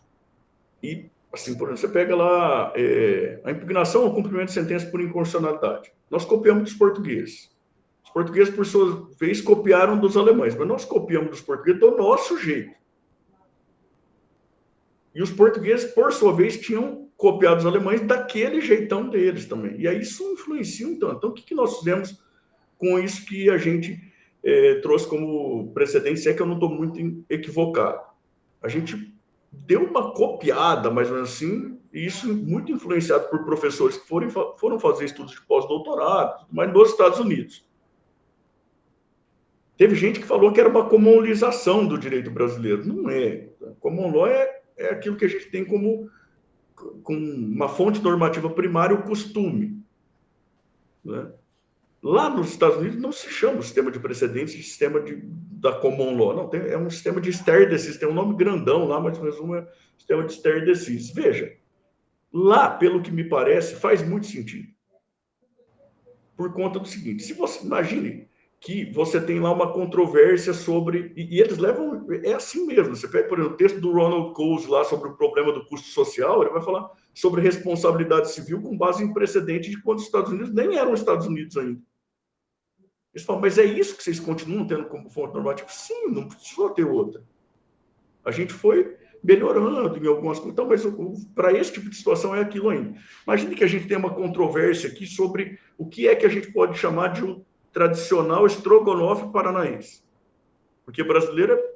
e, assim, por exemplo, você pega lá a impugnação ou cumprimento de sentença por inconstitucionalidade. Nós copiamos dos portugueses. Os portugueses, por sua vez, copiaram dos alemães, mas nós copiamos dos portugueses do nosso jeito. E os portugueses, por sua vez, tinham copiado os alemães daquele jeitão deles também. E aí isso influencia um tanto. Então, o que nós fizemos com isso que a gente trouxe como precedente, se é que eu não estou muito equivocado? A gente deu uma copiada, mais ou menos assim, e isso muito influenciado por professores que foram fazer estudos de pós-doutorado, mas nos Estados Unidos. Teve gente que falou que era uma commonização do direito brasileiro. Não é. Common law é aquilo que a gente tem como uma fonte normativa primária, o costume. Né? Lá nos Estados Unidos não se chama o sistema de precedentes de sistema da common law. Não, é um sistema de stare decisis. Tem um nome grandão lá, mas o resumo é sistema de stare decisis. Veja, lá, pelo que me parece, faz muito sentido. Por conta do seguinte, se você imagine que você tem lá uma controvérsia sobre... E eles levam... É assim mesmo. Você pega, por exemplo, o texto do Ronald Coase lá sobre o problema do custo social, ele vai falar sobre responsabilidade civil com base em precedente de quando os Estados Unidos nem eram Estados Unidos ainda. Eles falam, mas é isso que vocês continuam tendo como fonte normativa? Sim, não precisou ter outra. A gente foi melhorando em algumas coisas, então, mas para esse tipo de situação é aquilo ainda. Imagine que a gente tem uma controvérsia aqui sobre o que é que a gente pode chamar de um tradicional estrogonofe paranaense. Porque brasileiro é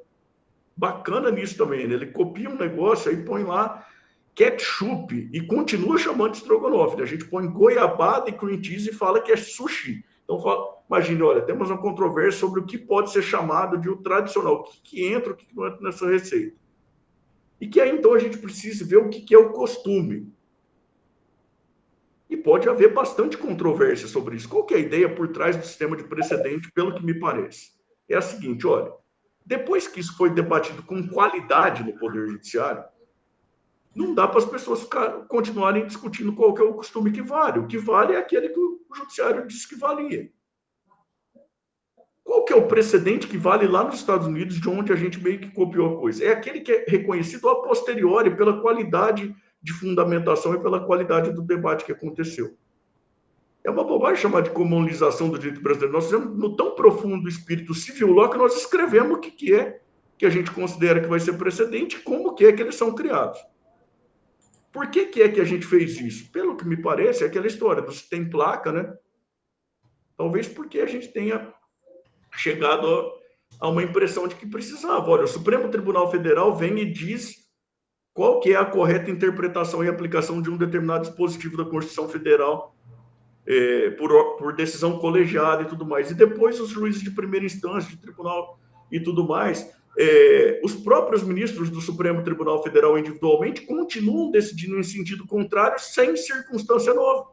bacana nisso também, né? Ele copia um negócio, aí põe lá ketchup e continua chamando de estrogonofe. A gente põe goiabada e cream cheese e fala que é sushi. Então, imagine, olha, temos uma controvérsia sobre o que pode ser chamado de o tradicional, o que entra, o que não entra nessa receita. E que aí, então, a gente precisa ver o que é o costume. E pode haver bastante controvérsia sobre isso. Qual que é a ideia por trás do sistema de precedente, pelo que me parece? É a seguinte, olha, depois que isso foi debatido com qualidade no Poder Judiciário, não dá para as pessoas continuarem discutindo qual que é o costume que vale. O que vale é aquele que o Judiciário disse que valia. Qual que é o precedente que vale lá nos Estados Unidos, de onde a gente meio que copiou a coisa? É aquele que é reconhecido a posteriori pela qualidade de fundamentação e pela qualidade do debate que aconteceu. É uma bobagem chamar de comunalização do direito brasileiro. Nós fizemos no tão profundo espírito civil law que nós escrevemos o que é que a gente considera que vai ser precedente e como que é que eles são criados. Por que é que a gente fez isso? Pelo que me parece, é aquela história do se tem placa, né? Talvez porque a gente tenha chegado a uma impressão de que precisava. Olha, o Supremo Tribunal Federal vem e diz qual que é a correta interpretação e aplicação de um determinado dispositivo da Constituição Federal por decisão colegiada e tudo mais. E depois os juízes de primeira instância, de tribunal e tudo mais, os próprios ministros do Supremo Tribunal Federal individualmente continuam decidindo em sentido contrário sem circunstância nova.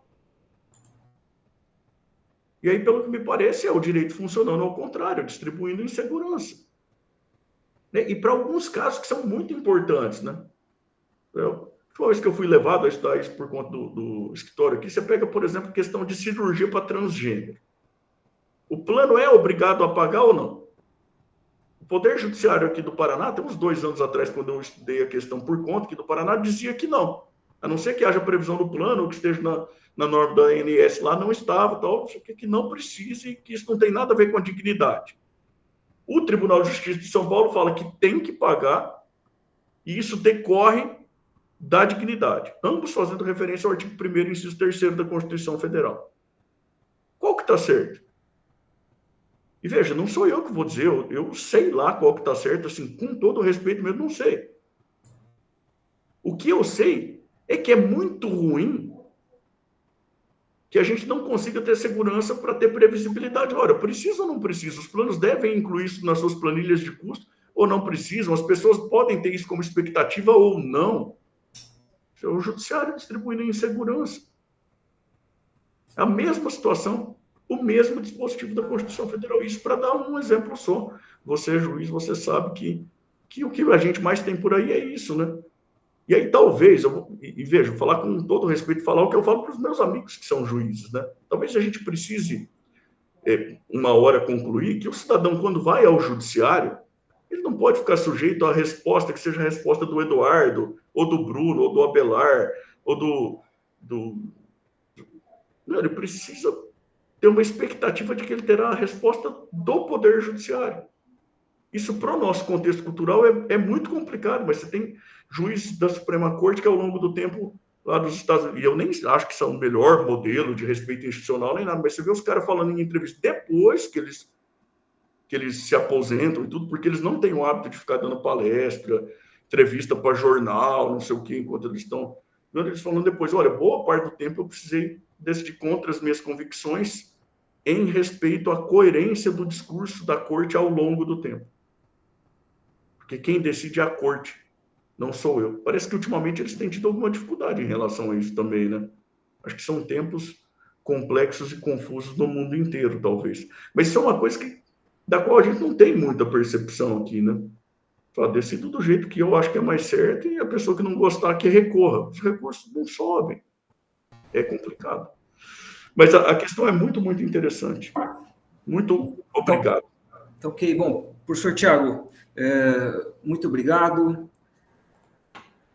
E aí, pelo que me parece, é o direito funcionando ao contrário, distribuindo insegurança. E para alguns casos que são muito importantes, né? A última vez que eu fui levado a estudar isso por conta do escritório aqui, você pega, por exemplo, questão de cirurgia para transgênero. O plano é obrigado a pagar ou não? O Poder Judiciário aqui do Paraná, tem uns 2 anos atrás, quando eu estudei a questão por conta aqui do Paraná, dizia que não. A não ser que haja previsão no plano, ou que esteja na norma da ANS lá, não estava, tal, que não precisa e que isso não tem nada a ver com a dignidade. O Tribunal de Justiça de São Paulo fala que tem que pagar, e isso decorre da dignidade, ambos fazendo referência ao artigo 1º, inciso 3º da Constituição Federal. Qual que está certo? E veja, não sou eu que vou dizer, eu sei lá qual que está certo, assim, com todo o respeito mesmo, não sei. O que eu sei é que é muito ruim que a gente não consiga ter segurança para ter previsibilidade. Ora, precisa ou não precisa? Os planos devem incluir isso nas suas planilhas de custo ou não precisam? As pessoas podem ter isso como expectativa ou não? Isso é o judiciário distribuindo insegurança. A mesma situação, o mesmo dispositivo da Constituição Federal. Isso para dar um exemplo só. Você é juiz, você sabe que o que a gente mais tem por aí é isso, né? E aí, talvez, veja, falar com todo respeito, falar o que eu falo para os meus amigos que são juízes, né? Talvez a gente precise, uma hora, concluir que o cidadão, quando vai ao judiciário, ele não pode ficar sujeito à resposta que seja a resposta do Eduardo, ou do Bruno, ou do Abelar, ou Não, ele precisa ter uma expectativa de que ele terá a resposta do Poder Judiciário. Isso, para o nosso contexto cultural, é muito complicado, mas você tem juízes da Suprema Corte que, ao longo do tempo, lá dos Estados Unidos, e eu nem acho que são o melhor modelo de respeito institucional, nem nada, mas você vê os caras falando em entrevista depois que eles se aposentam e tudo, porque eles não têm o hábito de ficar dando palestra, entrevista para jornal, não sei o quê, enquanto eles estão... Eles falando depois, olha, boa parte do tempo eu precisei decidir contra as minhas convicções em respeito à coerência do discurso da corte ao longo do tempo. Porque quem decide é a corte, não sou eu. Parece que ultimamente eles têm tido alguma dificuldade em relação a isso também, né? Acho que são tempos complexos e confusos no mundo inteiro, talvez. Mas isso é uma coisa da qual a gente não tem muita percepção aqui, né? Decido do jeito que eu acho que é mais certo e a pessoa que não gostar que recorra. Os recursos não sobem. É complicado. Mas a questão é muito, muito interessante. Muito obrigado. Então, ok. Bom, professor Tiago, muito obrigado.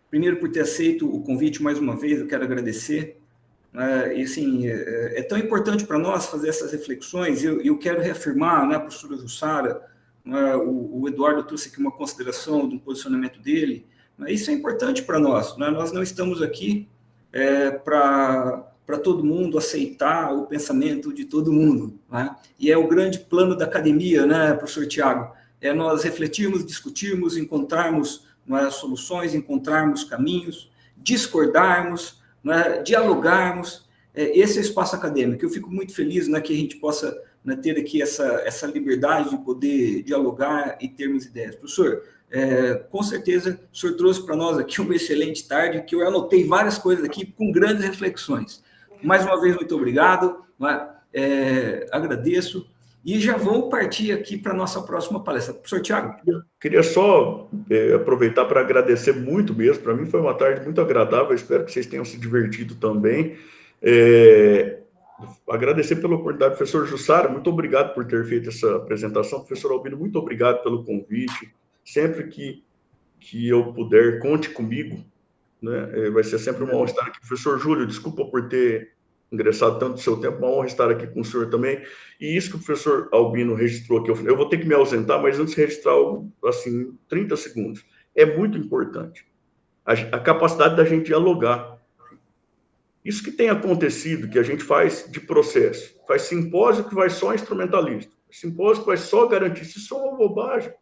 Primeiro, por ter aceito o convite mais uma vez, eu quero agradecer. E, assim, é tão importante para nós fazer essas reflexões, e eu quero reafirmar, né, professora Jussara, o Eduardo trouxe aqui uma consideração do posicionamento dele, isso é importante para nós, né? Nós não estamos aqui para todo mundo aceitar o pensamento de todo mundo, né? E é o grande plano da academia, né, professor Tiago? Nós refletirmos, discutirmos, encontrarmos soluções, encontrarmos caminhos, discordarmos, dialogarmos. Esse é o espaço acadêmico. Eu fico muito feliz, que a gente possa ter aqui essa liberdade de poder dialogar e termos ideias. Professor, com certeza o senhor trouxe para nós aqui uma excelente tarde, que eu anotei várias coisas aqui com grandes reflexões. Mais uma vez, muito obrigado, agradeço, e já vou partir aqui para a nossa próxima palestra. Professor Tiago. Queria só aproveitar para agradecer muito mesmo, para mim foi uma tarde muito agradável, espero que vocês tenham se divertido também. Agradecer pela oportunidade, professor Jussara, muito obrigado por ter feito essa apresentação. Professor Albino, muito obrigado pelo convite. Sempre que eu puder, conte comigo, né? Vai ser sempre uma honra estar aqui. Professor Júlio, desculpa por ter ingressado tanto do seu tempo, uma honra estar aqui com o senhor também. E isso que o professor Albino registrou aqui, eu vou ter que me ausentar, mas antes de registrar algo, assim, 30 segundos. É muito importante a capacidade da gente dialogar. Isso que tem acontecido, que a gente faz de processo, faz simpósio que vai só instrumentalista, simpósio que vai só garantista, isso é uma bobagem.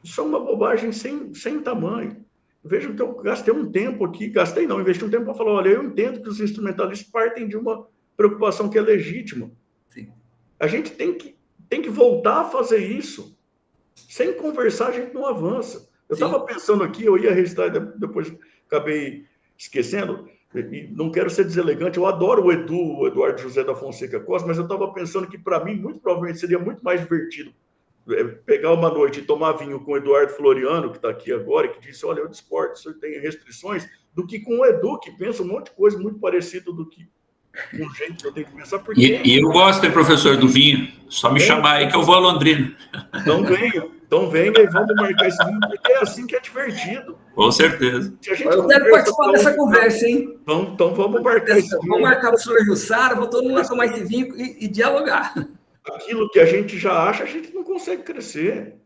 Isso é uma bobagem sem tamanho. Vejam que eu gastei um tempo aqui, investi um tempo para falar, olha, eu entendo que os instrumentalistas partem de uma preocupação que é legítima. Sim. A gente tem que voltar a fazer isso. Sem conversar, a gente não avança. Eu estava pensando aqui, eu ia registrar, depois acabei esquecendo, e não quero ser deselegante, eu adoro o Eduardo José da Fonseca Costa, mas eu estava pensando que, para mim, muito provavelmente seria muito mais divertido pegar uma noite e tomar vinho com o Eduardo Floriano, que está aqui agora, e que disse, olha, eu discordo, o senhor tem restrições, do que com o Edu, que pensa um monte de coisa muito parecida do que com o jeito que eu tenho que pensar. Porque... E eu gosto, professor, do vinho, só me chamar aí que eu vou a Londrina. Então venha e vamos marcar esse vinho, porque é assim que é divertido. Com certeza. Eu quero participar dessa conversa, hein? Então vamos marcar esse vinho. Vamos marcar o professor Jussara, vou todo mundo tomar esse vinho e dialogar. aquilo que a gente já acha, a gente não consegue crescer.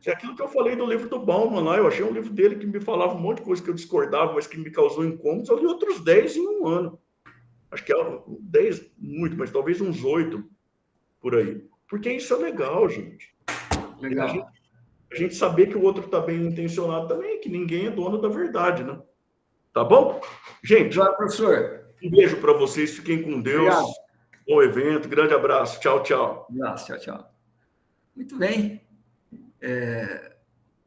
É aquilo que eu falei do livro do Bauman lá, eu achei um livro dele que me falava um monte de coisa que eu discordava, mas que me causou incômodos, eu li outros 10 em um ano. Acho que é 10, muito, mas talvez uns 8 por aí. Porque isso é legal, gente. Legal. A gente saber que o outro está bem intencionado também, que ninguém é dono da verdade, né? Tá bom? Gente, Obrigado, professor. um beijo para vocês, fiquem com Deus. Obrigado. Bom evento, grande abraço. Tchau, tchau. Um abraço, tchau, tchau. Muito bem.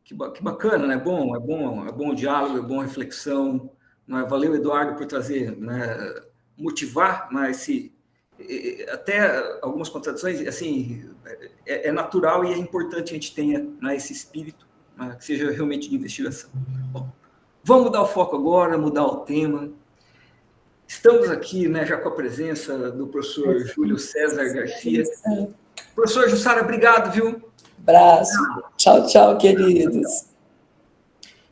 Que bacana, né? É bom o diálogo, é bom a reflexão. Né? Valeu, Eduardo, por trazer, né? Motivar, mas até algumas contradições, assim, é natural e é importante a gente tenha, né, esse espírito, né, que seja realmente de investigação. Bom, vamos mudar o foco agora, mudar o tema. Estamos aqui, né, já com a presença do professor Júlio César Garcia. Professor Jussara, obrigado, viu? Abraço. Tchau, tchau, queridos.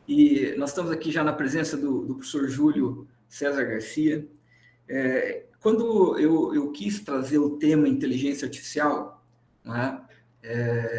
E nós estamos aqui já na presença do professor Júlio César Garcia. Quando eu quis trazer o tema inteligência artificial, né,